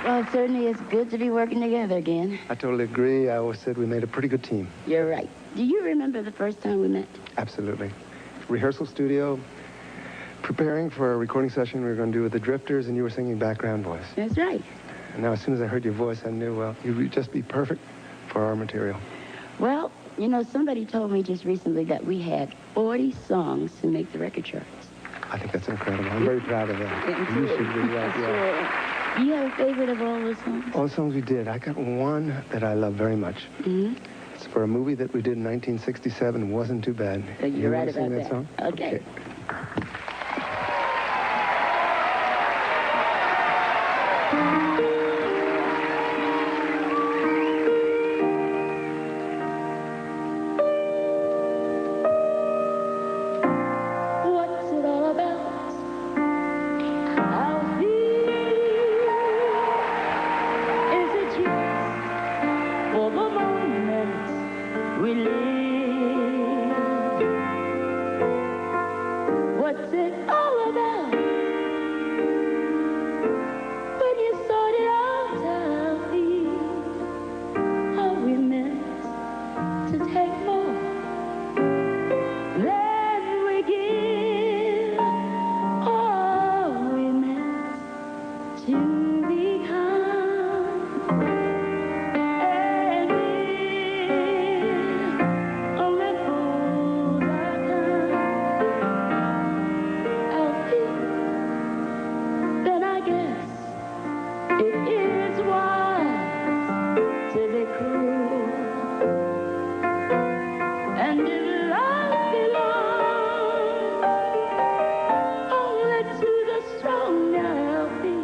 Speaker 12: Well, it certainly is good to be working together again.
Speaker 10: I totally agree. I always said we made a pretty good team.
Speaker 12: You're right. Do you remember the first time we met?
Speaker 10: Absolutely. Rehearsal studio, preparing for a recording session we were going to do with the Drifters, and you were singing background voice.
Speaker 12: That's right.
Speaker 10: And now as soon as I heard your voice, I knew, well, you would just be perfect for our material.
Speaker 12: Well, you know, somebody told me just recently that we had 40 songs to make the record charts.
Speaker 10: I think that's incredible. I'm very proud of that. You should be right, yeah.
Speaker 12: Do you have a favorite of all those songs?
Speaker 10: All the songs we did. I got one that I love very much.
Speaker 12: Mm-hmm.
Speaker 10: It's for a movie that we did in 1967. Wasn't too bad.
Speaker 12: You're right about
Speaker 10: that song?
Speaker 12: Okay. It is wise to be cruel, and if love belongs only to the strong, now be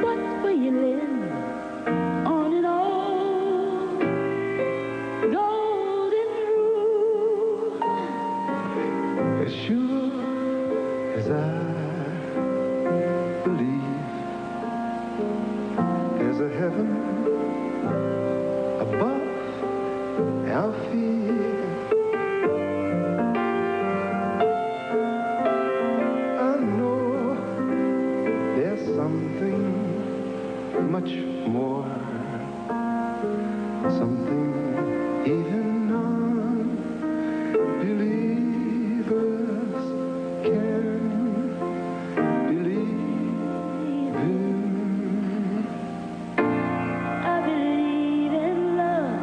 Speaker 12: what will you live on and on? Golden rule.
Speaker 9: As sure as I believe there's a heaven above our feet, I know there's something much more, something even non-believers can believe in.
Speaker 12: I believe in love.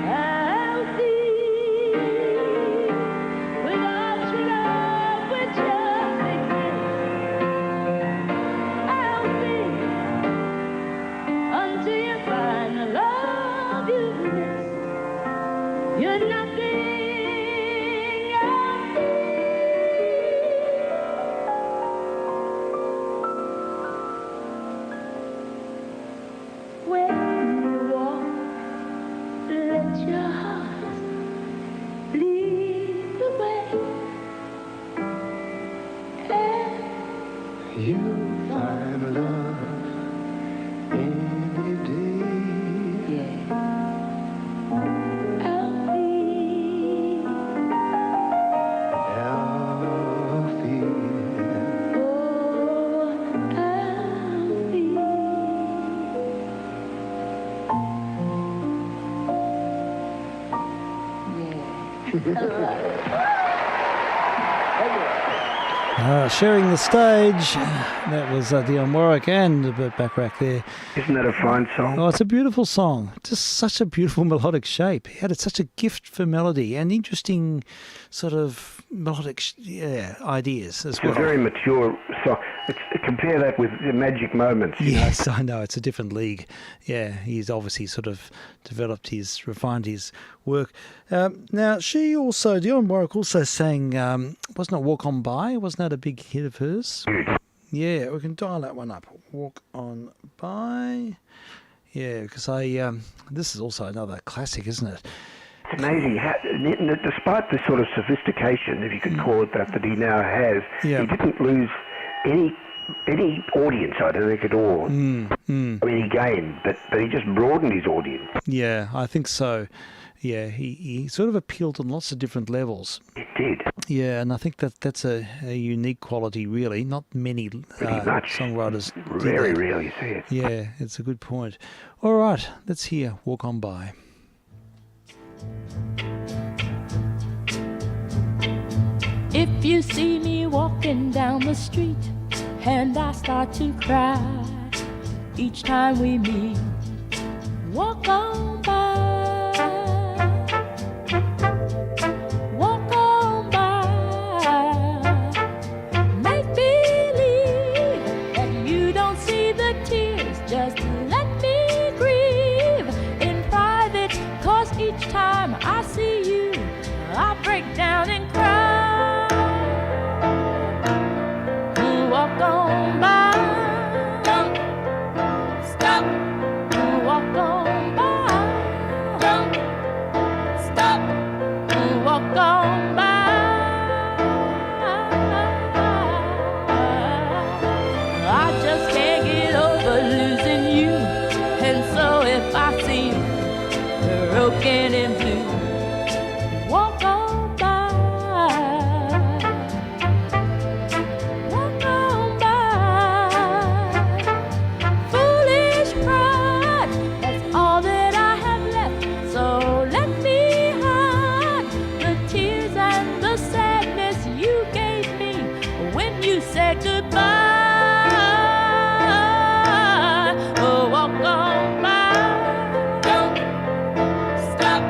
Speaker 12: I'll see without your love, we just exist. I'll see until you find the love you miss. You're nothing. I'll see. When you walk, let your heart lead the way, and
Speaker 9: You'll find love any day.
Speaker 12: I'll feel,
Speaker 9: I'll feel.
Speaker 12: oh, I'll feel.
Speaker 1: Sharing the stage, that was Dionne Warwick and Burt Bacharach there.
Speaker 2: Isn't that a fine song?
Speaker 1: Oh, it's a beautiful song. Just such a beautiful melodic shape. He had such a gift for melody and interesting sort of melodic ideas as
Speaker 2: It's
Speaker 1: well.
Speaker 2: a very mature song. Compare that with the Magic Moments.
Speaker 1: Yes, I know. It's a different league. Yeah, he's obviously sort of refined his work. Now, Dionne Warwick also sang, wasn't it Walk On By? Wasn't that a big hit of hers? Yeah, we can dial that one up. Walk On By. Yeah, because this is also another classic, isn't it?
Speaker 2: It's amazing how, despite the sort of sophistication, if you could call it that he now has, he didn't lose any audience, I don't think, at all. I mean, he gained, but he just broadened his audience.
Speaker 1: Yeah, I think so. Yeah, he sort of appealed on lots of different levels.
Speaker 2: It did.
Speaker 1: Yeah, and I think that's a unique quality, really. Not many songwriters do
Speaker 2: Very
Speaker 1: that.
Speaker 2: rarely see it.
Speaker 1: Yeah, it's a good point. All right, let's hear Walk On By.
Speaker 13: If you see me walking down the street and I start to cry each time we meet, walk on by, walk on by. Make believe that you don't see the tears, just let me grieve in private, 'cause each time I see you I break down and cry. Walk on by, don't stop. Walk on by, don't stop. Walk on by. I just can't get over losing you, and so if I seem broken and blue, walk on. Said goodbye. Oh, walk on by. Don't stop.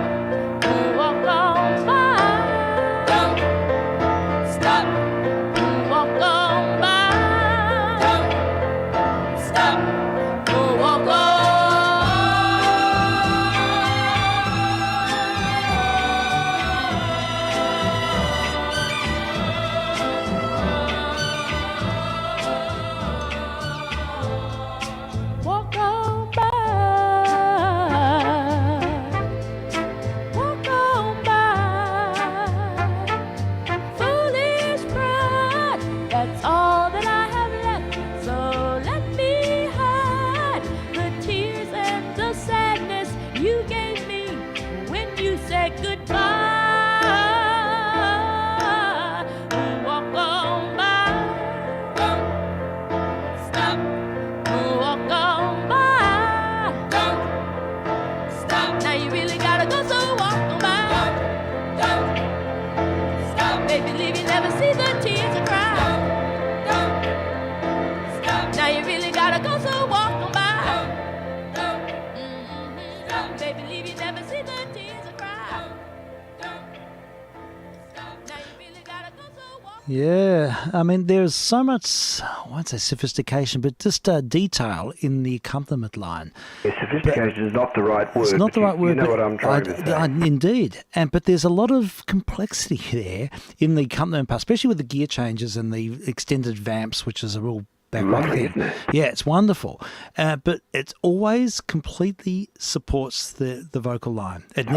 Speaker 13: Walk on by. Walk on by. Foolish pride, that's all that I have left. So let me hide the tears and the sadness you gave me when you said goodbye. Walk on by. Don't stop. Walk on by. Don't stop. Now you really gotta go, so walk on by. Don't stop. Baby, leave you never see the tears I cry. Don't stop. Now you really gotta go, so walk on by. Don't stop. Baby, leave you never see the tears I cry. Don't stop. Now you really gotta go, so walk.
Speaker 1: Yeah, I mean, there's so much, I won't say sophistication, but just detail in the accompaniment line.
Speaker 2: Yeah, sophistication is not the right word.
Speaker 1: It's not the
Speaker 2: but
Speaker 1: right word.
Speaker 2: You know
Speaker 1: but
Speaker 2: what I'm trying to say.
Speaker 1: Indeed. But there's a lot of complexity there in the accompaniment part, especially with the gear changes and the extended vamps, which is a real background
Speaker 2: Lovely,
Speaker 1: thing.
Speaker 2: isn't it?
Speaker 1: Yeah, it's wonderful. But it always completely supports the vocal line. It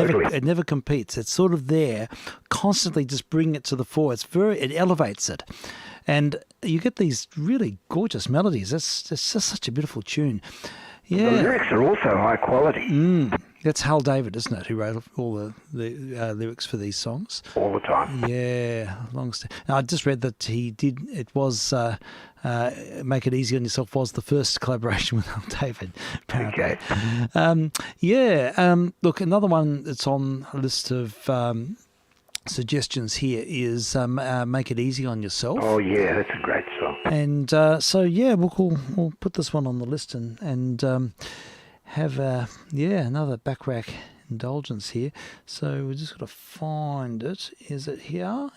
Speaker 1: never competes. It's sort of there, constantly just bringing it to the fore. It elevates it. And you get these really gorgeous melodies. It's just such a beautiful tune. Yeah.
Speaker 2: The lyrics are also high quality.
Speaker 1: That's Hal David, isn't it, who wrote all the lyrics for these songs?
Speaker 2: All the time.
Speaker 1: Yeah. Now, I just read that he did, it was Make It Easy on Yourself was the first collaboration with Hal David, apparently.
Speaker 2: Okay.
Speaker 1: Look, another one that's on a list of suggestions here is Make It Easy on Yourself.
Speaker 2: Oh, yeah, that's a great song.
Speaker 1: And so, yeah, we'll put this one on the list and have another back rack indulgence here. So we just got to find it. Is it here?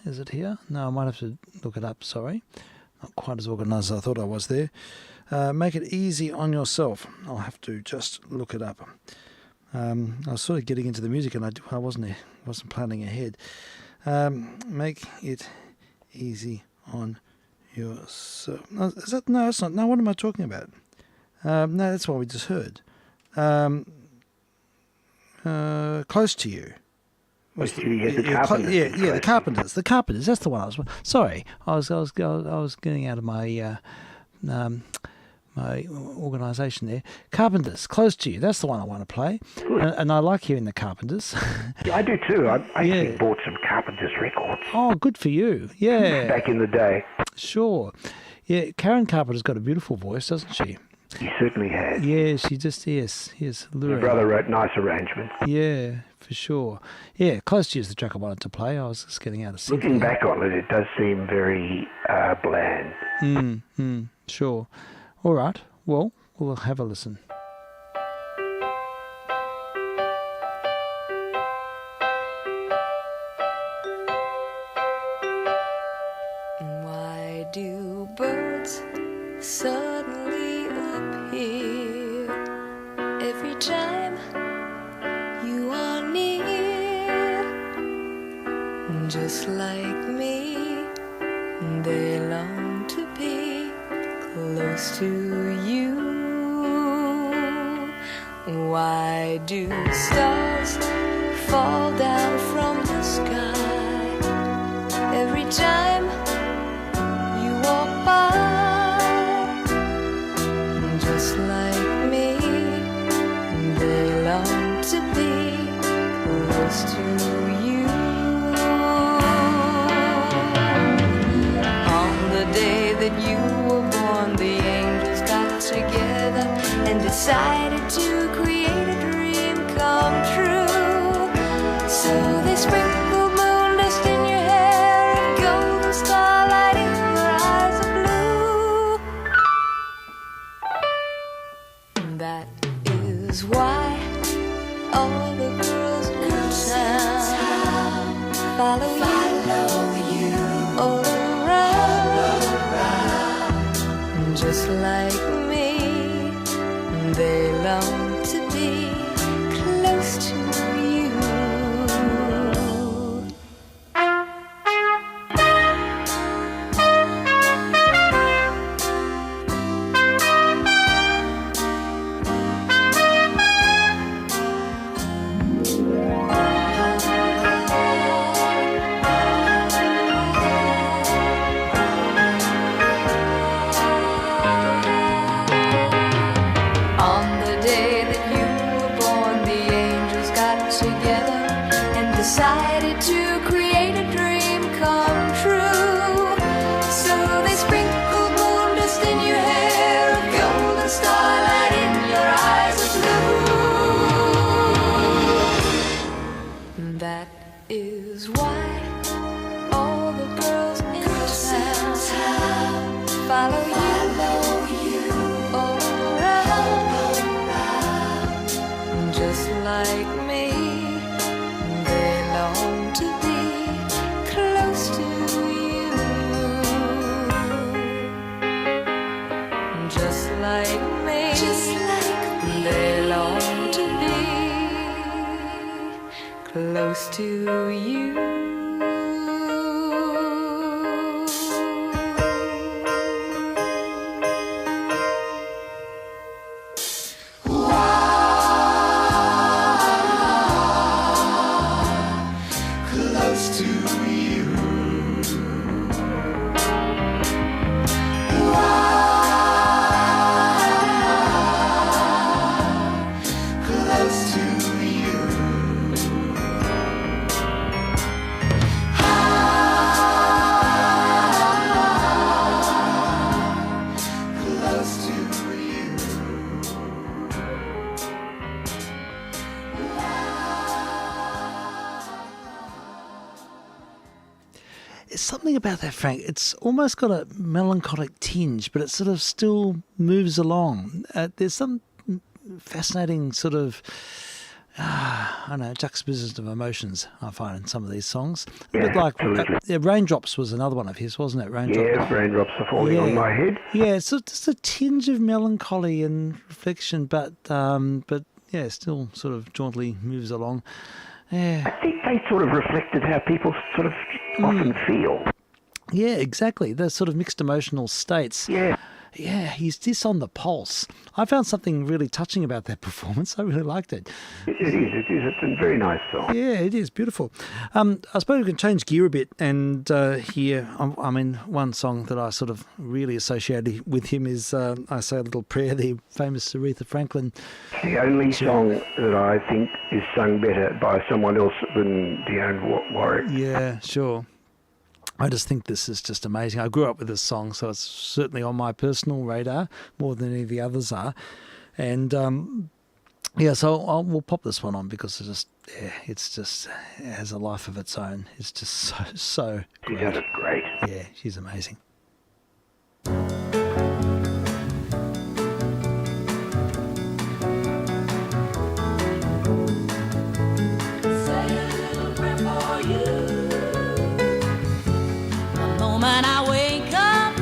Speaker 1: No, I might have to look it up. Sorry, not quite as organised as I thought I was there. Make It Easy on Yourself. I'll have to just look it up. I was sort of getting into the music and I wasn't planning ahead. Make It Easy on Yourself. No, is that? No, it's not. No, what am I talking about? No, that's what we just heard. Close to You.
Speaker 2: The
Speaker 1: Carpenters. The Carpenters. That's the one I was. Sorry, I was getting out of my my organisation there. Carpenters. Close to You. That's the one I want to play. And I like hearing the Carpenters.
Speaker 2: Yeah, I do too. I actually bought some Carpenters records.
Speaker 1: Oh, good for you. Yeah.
Speaker 2: Back in the day.
Speaker 1: Sure. Yeah, Karen Carpenter's got a beautiful voice, doesn't she?
Speaker 2: He certainly has.
Speaker 1: Yeah, she just, yes,
Speaker 2: My brother wrote nice arrangements.
Speaker 1: Yeah, for sure. Yeah, Close to You is the track I wanted to play. I was just getting out of sync.
Speaker 2: Looking back on it, it does seem very bland.
Speaker 1: Sure. All right. Well, we'll have a listen.
Speaker 14: Why do birds suddenly appear every time you are near? Just like me, they long to be close to you. Why do stars fall down from the sky every time you walk by? Just like me, they long to be close to you. On the day that you were born, the angels got together and decided to create a dream come true. So they sprinkled moon dust in your hair and golden starlight in your eyes of blue. That is why all the girls in town follow you all around. Just like me, They long to be close to you. Decided to create a dream come true. So they sprinkled moon dust in your hair, a golden starlight in your eyes of blue. That is why all the girls in town follow you all around, just like me. To be close to you, just like me, they long to be close to you.
Speaker 1: Something about that, Frank. It's almost got a melancholic tinge, but it sort of still moves along. There's some fascinating sort of, I don't know, juxtaposition of emotions I find in some of these songs. A bit like Raindrops was another one of his, wasn't it? Raindrops.
Speaker 2: Yes, Raindrops Are Falling on My Head.
Speaker 1: Yeah, so just a tinge of melancholy and reflection, but yeah, still sort of jauntily moves along. Yeah.
Speaker 2: I think they sort of reflected how people sort of often feel.
Speaker 1: Yeah, exactly. Those sort of mixed emotional states.
Speaker 2: Yeah.
Speaker 1: Yeah, he's just on the pulse. I found something really touching about that performance. I really liked it.
Speaker 2: It is. It's a very nice song.
Speaker 1: Yeah, it is. Beautiful. I suppose we can change gear a bit and hear, I mean, one song that I sort of really associated with him is I Say a Little Prayer, the famous Aretha Franklin.
Speaker 2: The only song that I think is sung better by someone else than Dionne Warwick.
Speaker 1: Yeah, sure. I just think this is just amazing. I grew up with this song, so it's certainly on my personal radar more than any of the others are. And so we'll pop this one on because it has a life of its own. It's just so great.
Speaker 2: She does it great.
Speaker 1: Yeah, she's amazing.
Speaker 4: When I wake up,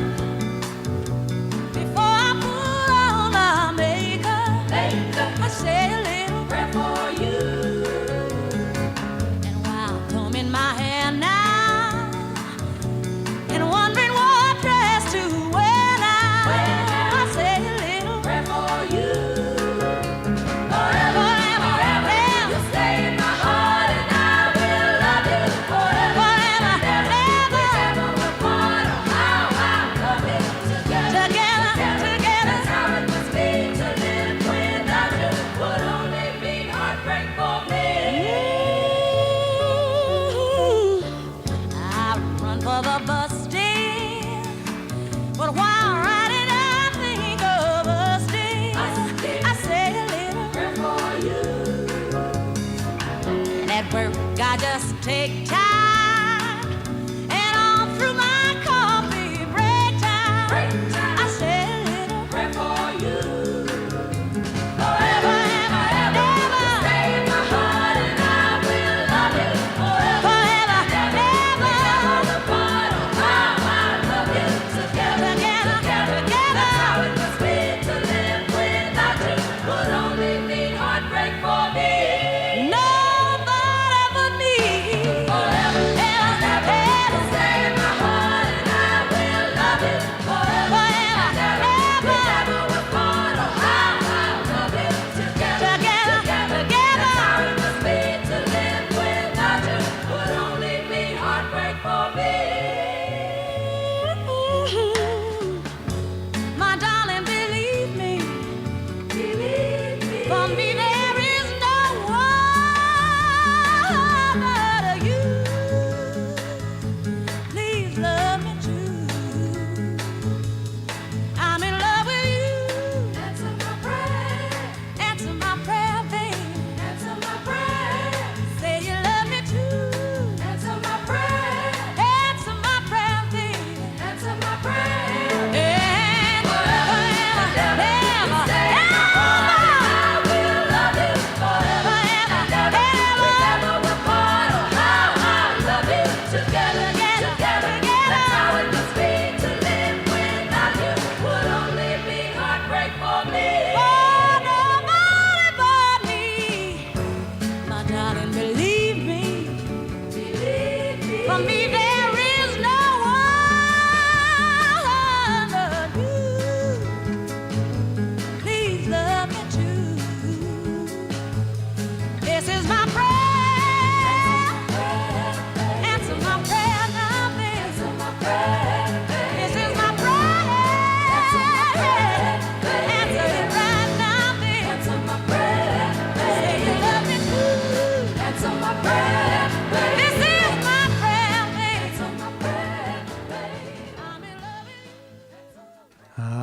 Speaker 4: before I put on my makeup, I say a little prayer for you. And while combing my hair now, and wondering what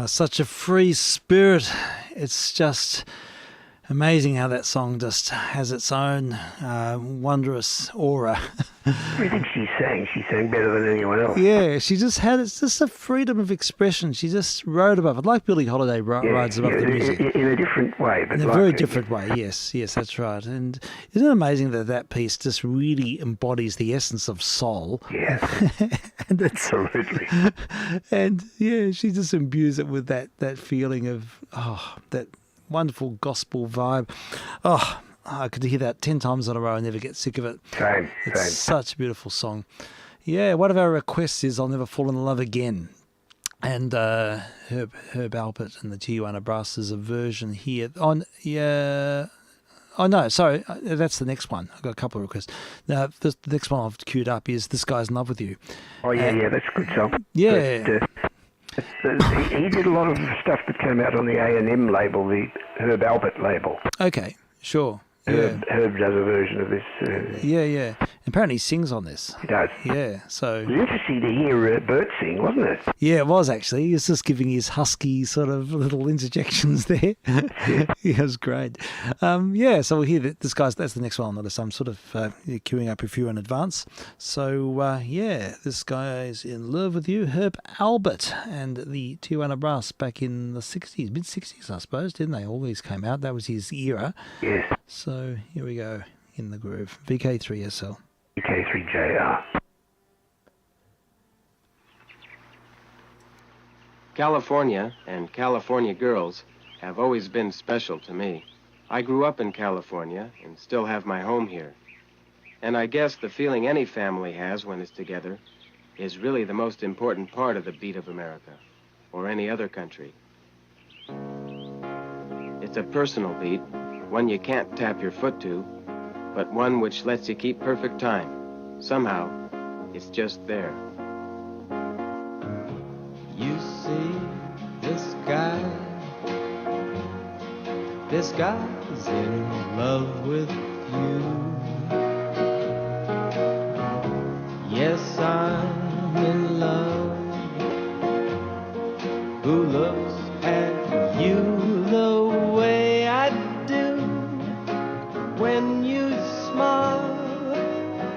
Speaker 1: Such a free spirit. It's just amazing how that song just has its own wondrous aura.
Speaker 2: Everything she sang better than anyone else.
Speaker 1: Yeah, she just had, it's just a freedom of expression. She just wrote above it, like Billie Holiday rides above the music.
Speaker 2: In a different way. But
Speaker 1: in a very different way, yes, that's right. And isn't it amazing that that piece just really embodies the essence of soul?
Speaker 2: Yes,
Speaker 1: and
Speaker 2: absolutely.
Speaker 1: And yeah, she just imbues it with that feeling of, that wonderful gospel vibe. I could hear that 10 times in a row and never get sick of it.
Speaker 2: Same.
Speaker 1: Such a beautiful song. Yeah, one of our requests is I'll Never Fall in Love Again. And Herb Alpert and the Tijuana Brass is a version here on, oh no, sorry, that's the next one. I've got a couple of requests. Now, the next one I've queued up is This Guy's in Love With You.
Speaker 2: Oh yeah, that's a good song.
Speaker 1: Yeah.
Speaker 2: But, he did a lot of stuff that came out on the A&M label, the Herb Alpert label.
Speaker 1: Okay, sure.
Speaker 2: Herb does a version of this.
Speaker 1: Yeah. Apparently he sings on this.
Speaker 2: He does.
Speaker 1: Yeah, so...
Speaker 2: It was interesting to hear Bert sing, wasn't it?
Speaker 1: Yeah, it was actually. He was just giving his husky sort of little interjections there. It was great. So we'll hear that that's the next one on the list. I'm sort of queuing up a few in advance. So, This Guy's in Love With You, Herb Alpert and the Tijuana Brass back in the 60s, mid-60s, I suppose, didn't they? All these came out. That was his era.
Speaker 2: Yes.
Speaker 1: So here we go, in the groove. vk3sl.
Speaker 2: vk3jr.
Speaker 15: California and California girls have always been special to me. I grew up in California and still have my home here. And I guess the feeling any family has when it's together is really the most important part of the beat of America, or any other country. It's a personal beat, one you can't tap your foot to, but one which lets you keep perfect time. Somehow, it's just there.
Speaker 16: You see this guy's in love with you. Yes, I'm in love. Who looks at you the way I do? When you smile,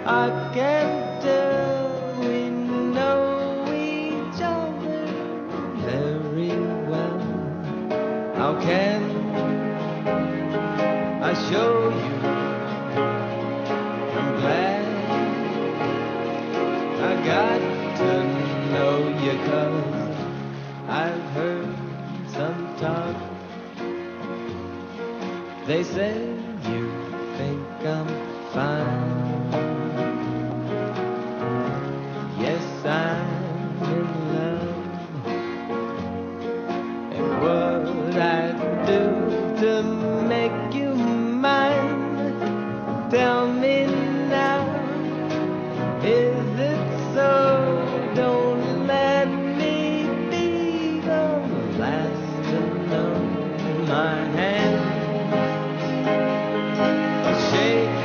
Speaker 16: I can tell we know each other very well. How can I show you? I'm glad I got to know you, 'cause I've heard some talk. They say you think I'm fine. Yes, I'm in love. And what I do to make you mine? Tell me now, is it so? Don't let me be the last to know. My hand a shake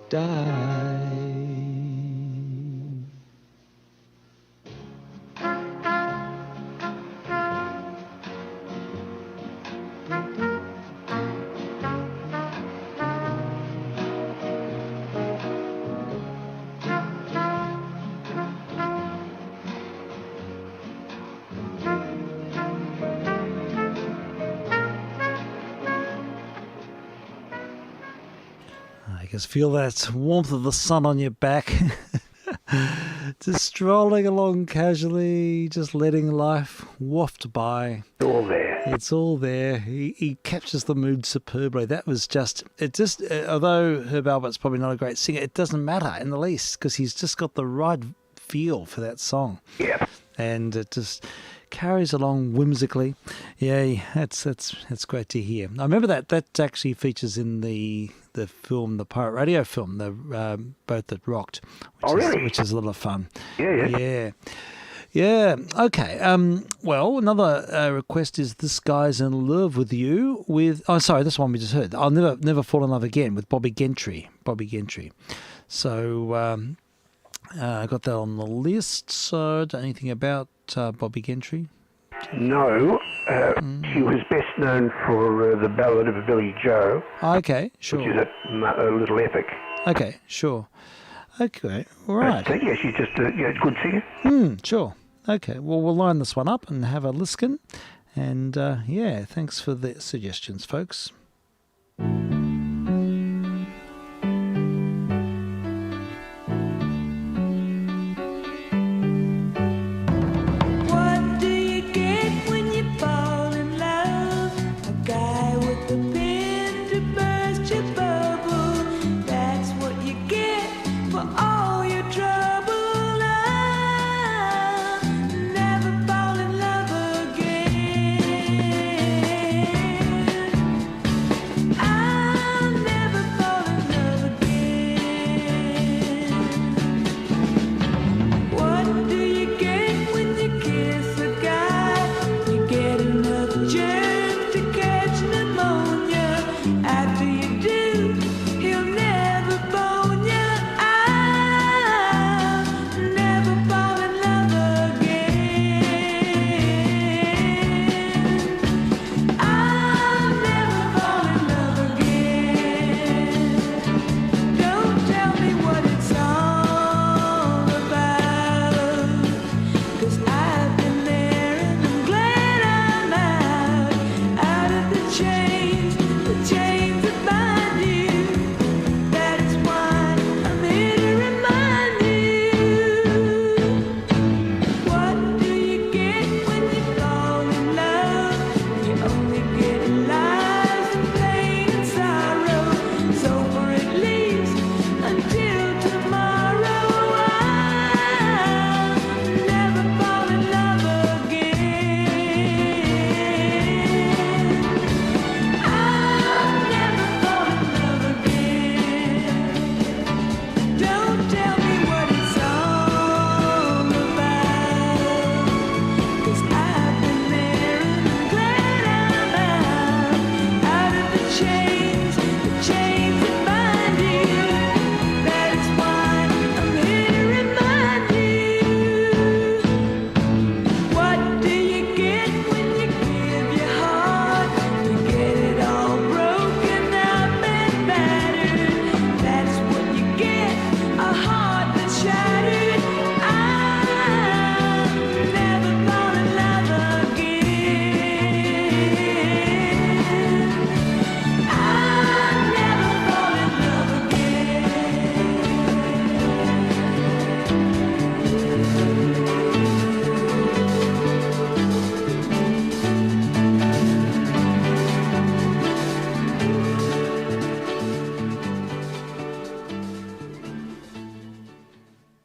Speaker 16: die.
Speaker 1: I just feel that warmth of the sun on your back. Just strolling along casually, just letting life waft by.
Speaker 2: It's all there.
Speaker 1: It's all there. He captures the mood superbly. That was although Herb Albert's probably not a great singer, it doesn't matter in the least because he's just got the right feel for that song.
Speaker 2: Yeah.
Speaker 1: And it just carries along whimsically. Yeah, that's great to hear. I remember that actually features in the film, the pirate radio film, the Boat That Rocked. Which is a lot of fun. Yeah. Okay. Well, another request is "This Guy's in Love with You" with. Oh, sorry, this one we just heard. "I'll Never Fall in Love Again" with Bobby Gentry. So I got that on the list. So, anything about Bobby Gentry?
Speaker 2: No, she was best known for the Ballad of Billy Joe.
Speaker 1: Okay, sure.
Speaker 2: Which is a little epic.
Speaker 1: Okay, sure. Okay, all right.
Speaker 2: Yeah, she's just a good singer.
Speaker 1: Sure. Okay, well, we'll line this one up and have a listen. And, thanks for the suggestions, folks.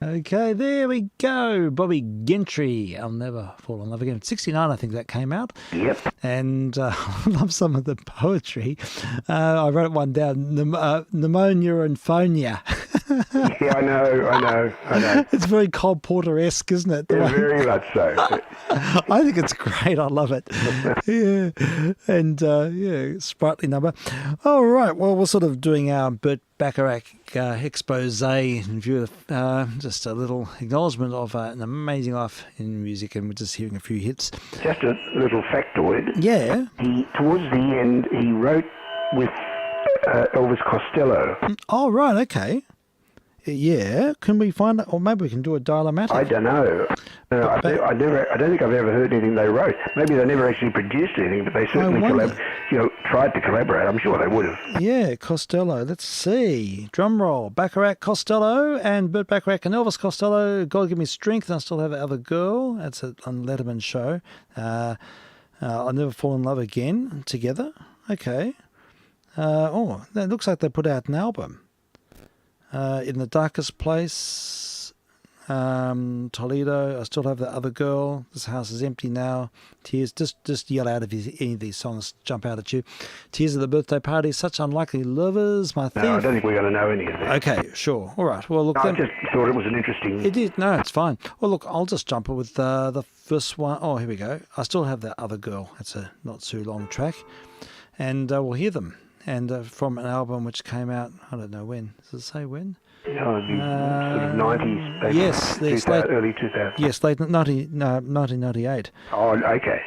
Speaker 1: Okay, there we go. Bobby Gentry, I'll Never Fall in Love Again. 69, I think that came out.
Speaker 2: Yep.
Speaker 1: And I love some of the poetry. I wrote one down, pneumonia and phonia.
Speaker 2: Yeah, I know.
Speaker 1: It's very Cole Porter-esque, isn't it?
Speaker 2: Yeah, very much so.
Speaker 1: I think it's great. I love it. Yeah. And, sprightly number. All right. Well, we're sort of doing our Burt Bacharach expose in view of just a little acknowledgement of an amazing life in music, and we're just hearing a few hits.
Speaker 2: Just a little factoid.
Speaker 1: Yeah.
Speaker 2: Towards the end, he wrote with Elvis Costello.
Speaker 1: Oh, right. Okay. Yeah, can we find it, or maybe we can do a dial-o-matic?
Speaker 2: I don't know. I don't think I've ever heard anything they wrote. Maybe they never actually produced anything, but they certainly tried to collaborate. I'm sure they would have.
Speaker 1: Yeah, Costello. Let's see. Drum roll. Bacharach, Costello, and Burt Bacharach and Elvis Costello. God Give Me Strength, and I Still Have That Other Girl. That's on Letterman show. I'll Never Fall in Love Again together. Okay. That looks like they put out an album. In the Darkest Place, Toledo, I Still Have That Other Girl, This House Is Empty Now, Tears, just yell out if any of these songs jump out at you. Tears at the Birthday Party, Such Unlikely Lovers, My Thief.
Speaker 2: No, I don't think we're going to know any of that.
Speaker 1: Okay, sure. All right. Well, look.
Speaker 2: I just thought it was an interesting...
Speaker 1: It is. No, it's fine. Well, look, I'll just jump it with the first one. Oh, here we go. I Still Have That Other Girl. That's a not too long track. And we'll hear them. And from an album which came out, I don't know when. Does it say when?
Speaker 2: Sort of 90s.
Speaker 1: Yes,
Speaker 2: early 2000s.
Speaker 1: Yes, late 1998.
Speaker 2: Oh, okay.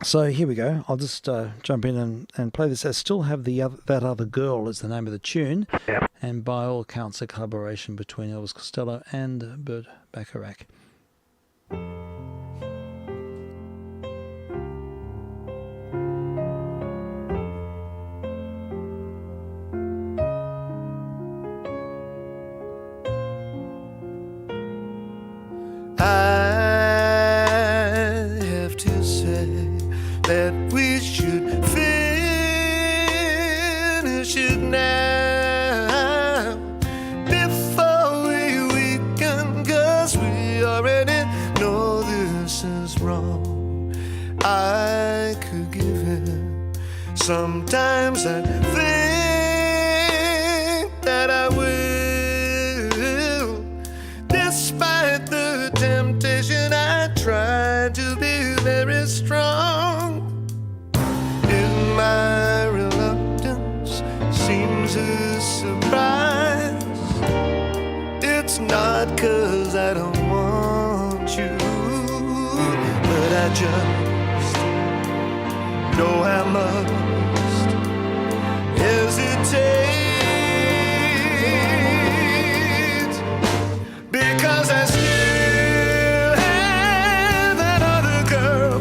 Speaker 1: So here we go. I'll just jump in and play this. I Still Have That Other Girl is the name of the tune.
Speaker 2: Yeah.
Speaker 1: And by all accounts, a collaboration between Elvis Costello and Burt Bacharach.
Speaker 6: I have to say that we should finish it now before we weaken, 'cause we already know this is wrong. I could give in. Sometimes I think that I will, despite the temptation. I try to be very strong. In my reluctance seems a surprise. It's not 'cause I don't want you, but I just know I must hesitate, because I still have that other girl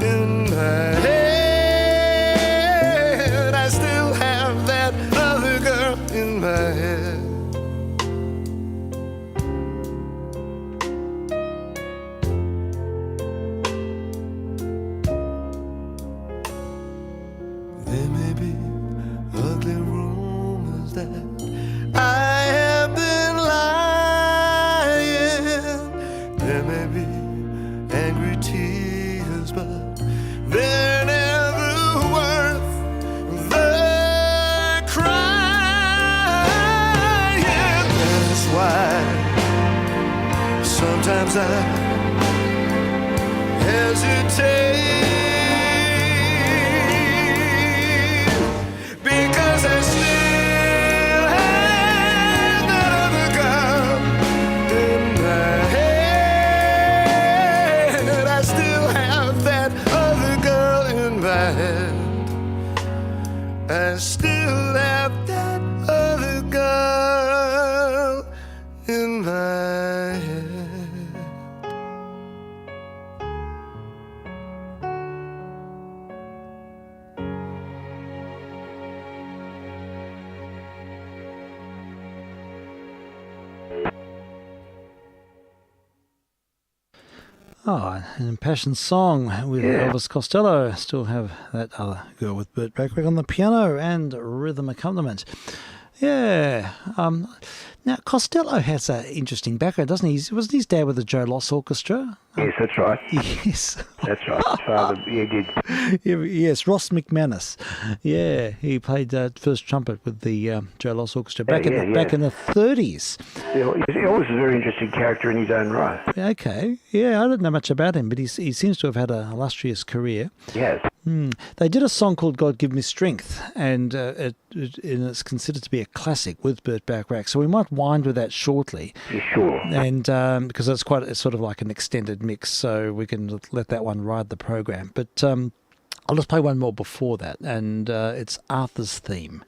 Speaker 6: in my head. I still have that other girl in my head. There may be ugly rumors that I have been lying. There may be angry tears, but they're never worth the crying. That's why sometimes I hesitate, because I still have that other girl in my head. I still have that other girl in my head. I still have that other girl in my head.
Speaker 1: Oh, an impassioned song with Elvis Costello. Still have that other girl with Burt Bacharach on the piano and rhythm accompaniment. Yeah. Now, Costello has an interesting background, doesn't he? Wasn't his dad with the Joe Loss Orchestra?
Speaker 2: Yes, that's right.
Speaker 1: Yes.
Speaker 2: That's right. His father, he did.
Speaker 1: Yes, Ross McManus. Yeah, he played first trumpet with the Joe Loss Orchestra back in the 30s.
Speaker 2: He always a very interesting character in his own right.
Speaker 1: Okay. Yeah, I don't know much about him, but he seems to have had an illustrious career.
Speaker 2: Yes.
Speaker 1: They did a song called "God Give Me Strength," and it's considered to be a classic with Burt Bacharach. So we might wind with that shortly.
Speaker 2: Yeah, sure.
Speaker 1: And because it's sort of like an extended mix, so we can let that one ride the program. But I'll just play one more before that, and it's Arthur's theme.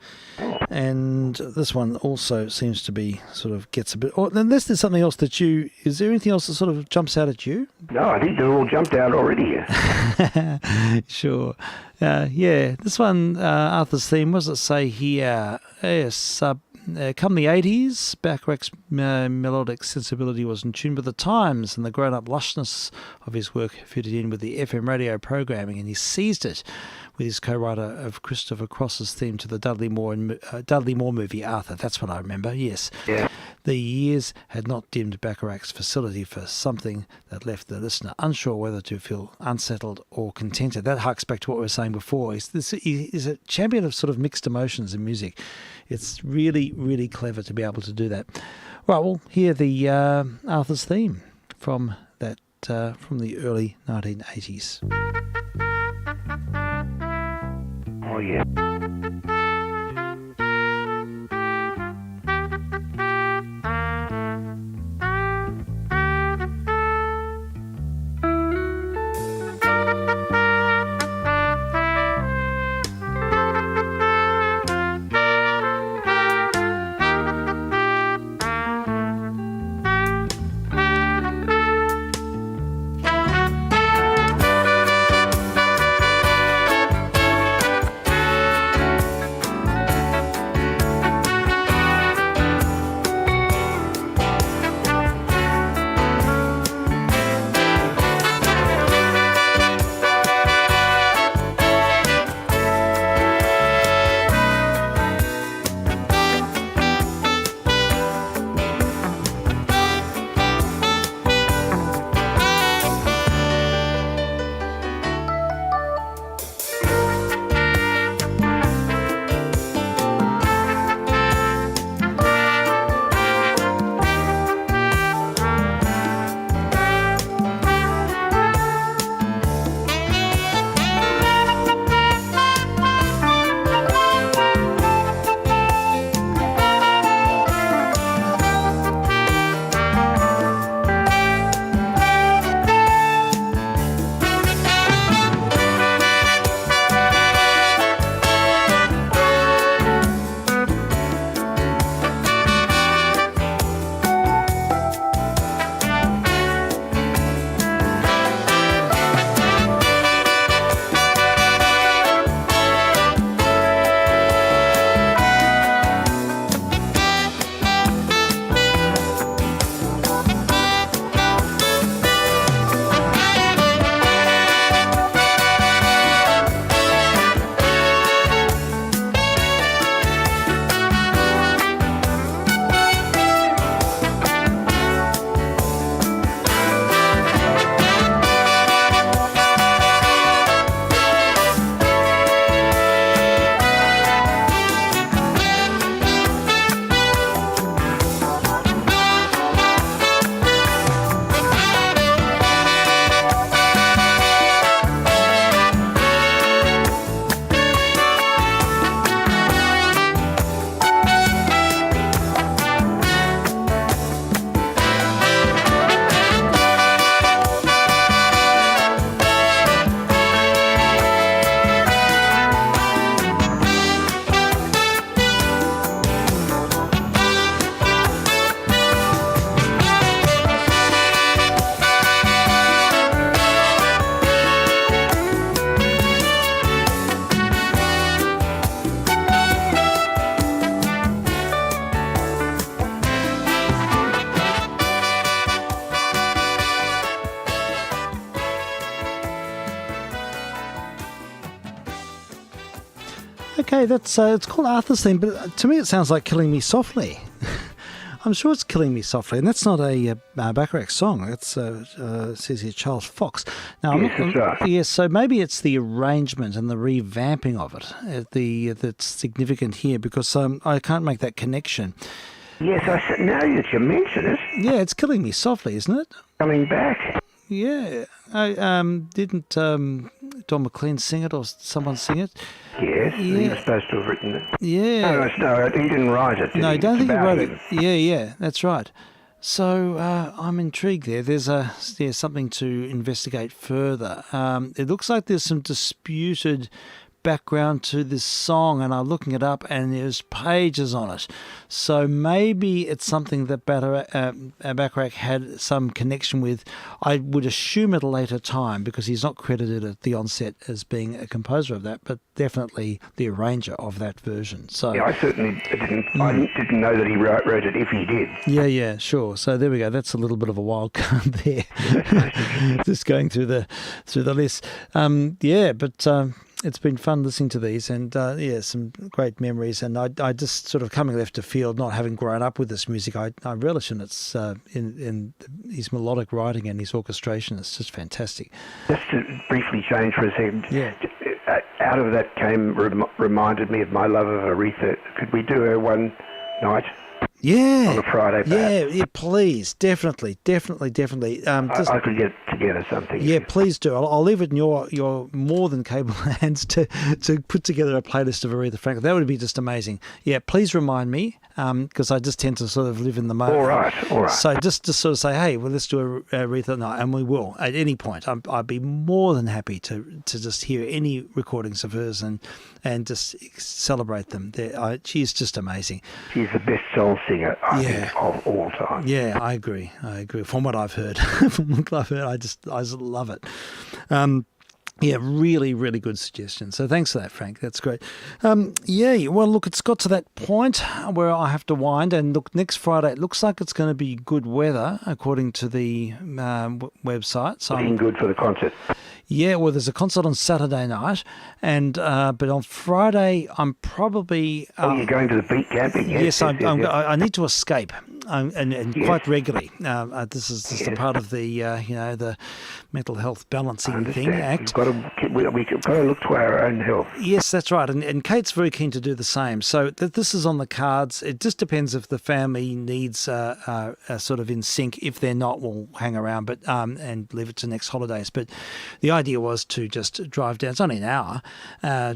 Speaker 1: And this one also seems to be sort of gets a bit. Unless there's something else that is there anything else that sort of jumps out at you?
Speaker 2: No, I think they're all jumped out already.
Speaker 1: Sure. Yeah, this one, Arthur's theme, what does it say here? Yes, come the 80s, Bacharach's melodic sensibility was in tune with the times, and the grown-up lushness of his work fitted in with the FM radio programming, and he seized it with his co-writer of Christopher Cross's theme to the Dudley Moore movie Arthur. That's what I remember, yes.
Speaker 2: Yeah.
Speaker 1: The years had not dimmed Bacharach's facility for something that left the listener unsure whether to feel unsettled or contented. That harks back to what we were saying before. He's a champion of sort of mixed emotions in music. It's really, really clever to be able to do that. Right, we'll hear the Arthur's theme from the early 1980s.
Speaker 2: Oh, yeah.
Speaker 1: Okay, that's it's called Arthur's Theme, but to me it sounds like Killing Me Softly. I'm sure it's Killing Me Softly, and that's not a Bacharach song. It's says here Charles Fox. Now,
Speaker 2: Yes, that's right.
Speaker 1: Yes, so maybe it's the arrangement and the revamping of it that's significant here, because I can't make that connection.
Speaker 2: Yes, now that you mention it.
Speaker 1: Yeah, it's Killing Me Softly, isn't it?
Speaker 2: Coming back.
Speaker 1: Yeah. Didn't Don McLean sing it or someone sing it?
Speaker 2: Yes, he was supposed to have written it.
Speaker 1: Yeah.
Speaker 2: No, he didn't write it.
Speaker 1: No, I don't think he
Speaker 2: about
Speaker 1: wrote
Speaker 2: him.
Speaker 1: it. Yeah, that's right. So I'm intrigued there. There's something to investigate further. It looks like there's some disputed background to this song, and I'm looking it up, and there's pages on it. So maybe it's something that Bacharach had some connection with. I would assume at a later time, because he's not credited at the onset as being a composer of that, but definitely the arranger of that version. So
Speaker 2: Yeah, I certainly didn't. I didn't know that he wrote it. If he did.
Speaker 1: Yeah, sure. So there we go. That's a little bit of a wild card there. Just going through the list. But it's been fun listening to these, and some great memories. And I just sort of coming left to field, not having grown up with this music. I relish in its in his melodic writing and his orchestration. It's just fantastic.
Speaker 2: Just to briefly change for a second.
Speaker 1: Yeah.
Speaker 2: Out of that reminded me of my love of Aretha. Could we do her one night?
Speaker 1: Yeah.
Speaker 2: On a Friday, perhaps?
Speaker 1: Yeah, please. Definitely.
Speaker 2: I could get together something.
Speaker 1: Yeah, please do. I'll leave it in your more than capable hands to put together a playlist of Aretha Franklin. That would be just amazing. Yeah, please remind me, because I just tend to sort of live in the moment.
Speaker 2: All right.
Speaker 1: So just to sort of say, hey, well, let's do a Aretha night, and we will at any point. I'd be more than happy to just hear any recordings of hers and just celebrate them. She's just amazing.
Speaker 2: She's the best soul singer, I think, of all time.
Speaker 1: Yeah, I agree. From what I've heard, I just love it. Really, really good suggestion. So thanks for that, Frank. That's great. Well, look, it's got to that point where I have to wind. And look, next Friday, it looks like it's going to be good weather, according to the website. So
Speaker 2: Looking good for the concert.
Speaker 1: Yeah, well, there's a concert on Saturday night, and but on Friday I'm probably.
Speaker 2: You're going to the beach camping?
Speaker 1: Yes, I need to escape, and quite regularly. This is just a part of the the mental health balancing thing act.
Speaker 2: We've got to look to our own health.
Speaker 1: Yes, that's right, and Kate's very keen to do the same. So this is on the cards. It just depends if the family needs are sort of in sync. If they're not, we'll hang around, but and leave it to next holidays. But the idea was to just drive down. It's only an hour.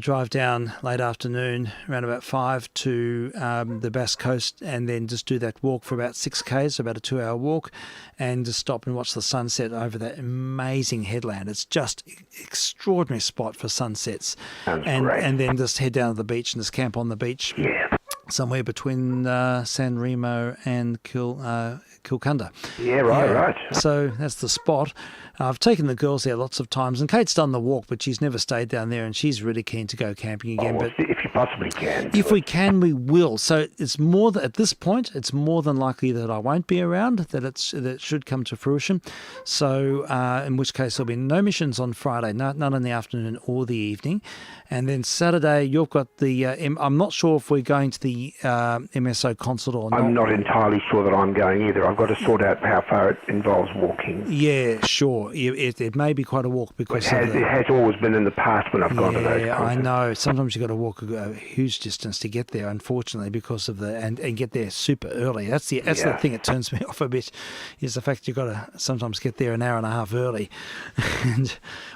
Speaker 1: Drive down late afternoon, around about 5 to the Basque Coast, and then just do that walk for about 6 k's, about a 2-hour walk, and just stop and watch the sunset over that amazing headland. It's just extraordinary spot for sunsets.
Speaker 2: Sounds great.
Speaker 1: And then just head down to the beach and just camp on the beach.
Speaker 2: Yeah.
Speaker 1: Somewhere between San Remo and Kilcunda.
Speaker 2: Yeah, right.
Speaker 1: So that's the spot. I've taken the girls there lots of times, and Kate's done the walk, but she's never stayed down there, and she's really keen to go camping again.
Speaker 2: Well, if you possibly can.
Speaker 1: If we can, we will. So it's more at this point, it's more than likely that I won't be around, that it should come to fruition. So in which case there'll be no missions on Friday, none in the afternoon or the evening. And then Saturday, you've got the, I'm not sure if we're going to the MSO concert or not.
Speaker 2: I'm not entirely sure that I'm going either. I've got to sort out how far it involves walking.
Speaker 1: Yeah, sure. It may be quite a walk because
Speaker 2: it has always been in the past when I've gone to those concerts.
Speaker 1: Yeah, I know. Sometimes you've got to walk a huge distance to get there, unfortunately, because of and get there super early. That's the thing that turns me off a bit, is the fact you've got to sometimes get there an hour and a half early,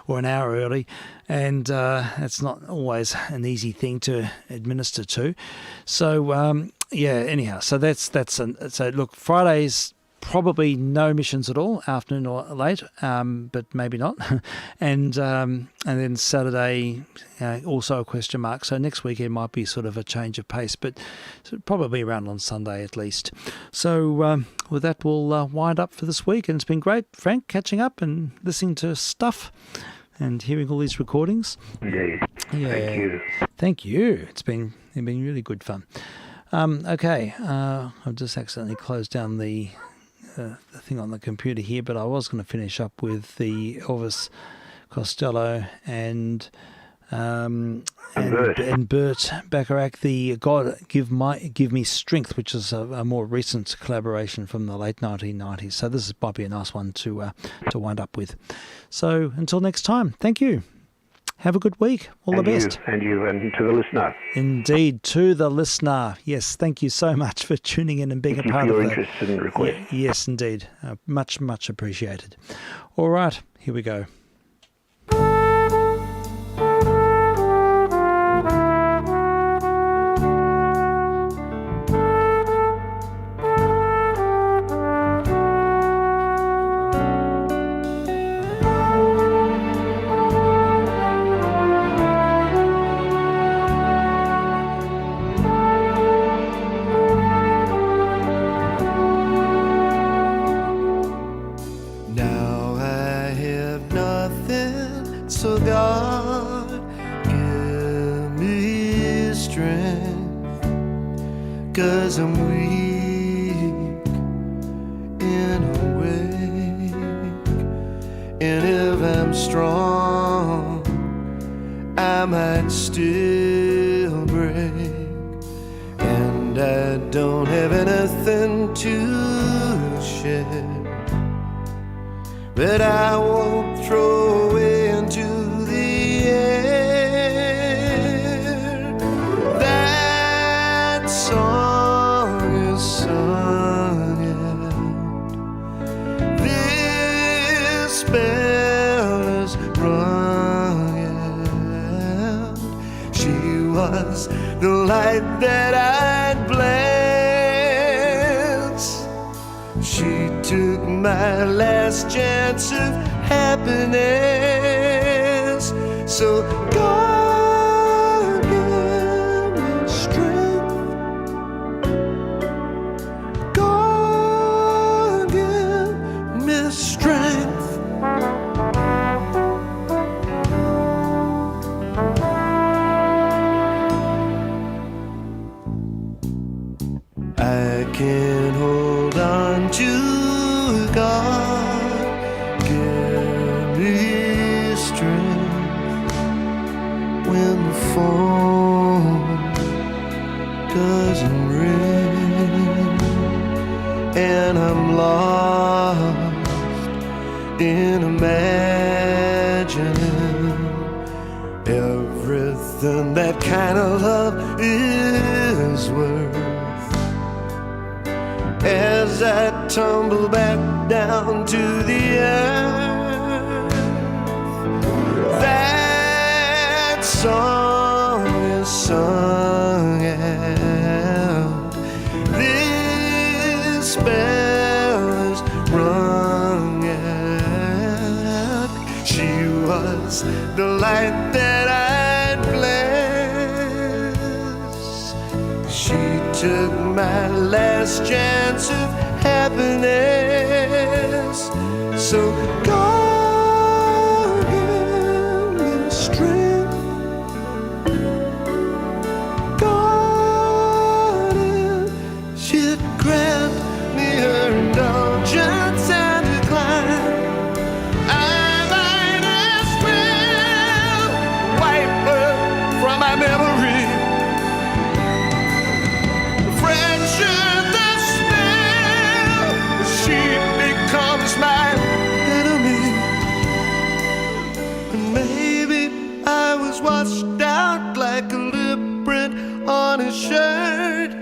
Speaker 1: or an hour early, and that's not always an easy thing to administer to. So anyhow, so so look, Fridays probably no missions at all, afternoon or late, but maybe not, and then Saturday also a question mark. So next weekend might be sort of a change of pace, but probably around on Sunday at least. So with that, we'll wind up for this week, and it's been great, Frank, catching up and listening to stuff and hearing all these recordings.
Speaker 2: Yeah. Thank you.
Speaker 1: Thank you. It's been really good fun. Okay, I've just accidentally closed down the thing on the computer here, but I was going to finish up with the Elvis Costello and and Burt Bacharach, the God Give Me Strength, which is a more recent collaboration from the late 1990s. So this might be a nice one to wind up with. So until next time, thank you. Have a good week. All the best.
Speaker 2: And to the listener.
Speaker 1: Indeed, to the listener. Yes, thank you so much for tuning in and being a part of
Speaker 2: your
Speaker 1: that.
Speaker 2: interest and request.
Speaker 1: Yes, indeed. Much, much appreciated. All right, here we go.
Speaker 16: Now I have nothing, so God give me strength, 'cause I'm weak in a way, and if I'm strong, I might still break, and I don't have anything to share that I won't throw into the air. That song is sung out. This spell is rung out. She was the light that I'd bless. She took my last chance of happiness. So God give me strength. God give me strength. I can hold on to God, give me strength when the phone doesn't ring and I'm lost in imagining everything that kind of love is worth. As I tumble back down to the earth, that song is sung out. This spell is rung out. She was the light that I'd bless. She took my last chance of happiness. So God give me strength. God, if she'd grant me her indulgence and decline, I might as well wipe her from my memory. My enemy, and maybe I was washed out like a lip print on his shirt.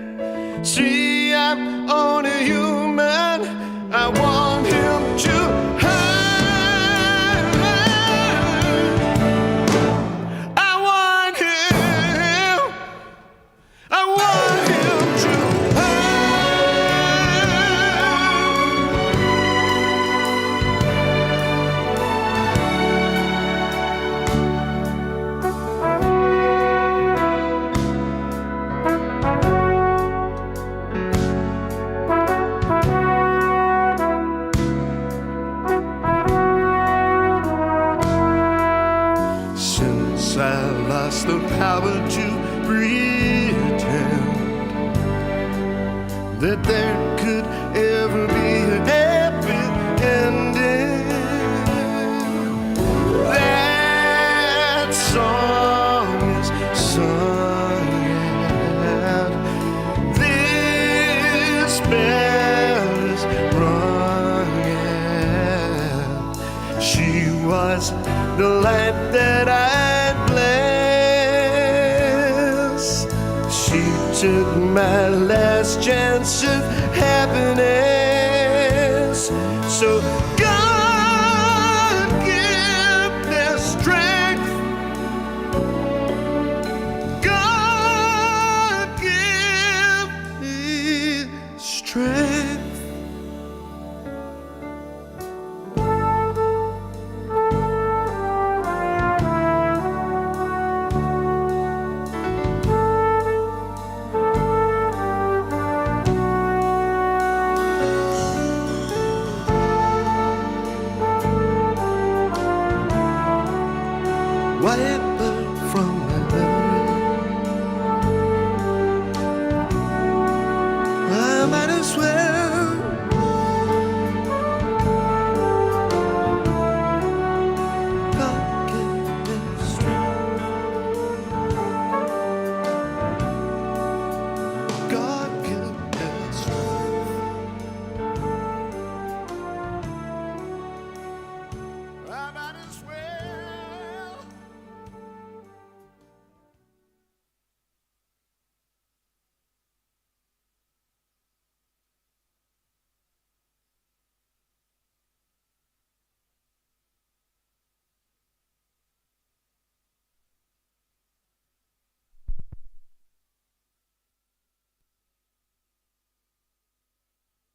Speaker 16: See, I'm only human. I want him to hurt. I want him to I lost the power to pretend that there could ever be a happy ending. That song was the life that I'd bless. She took my last chance of happiness. So God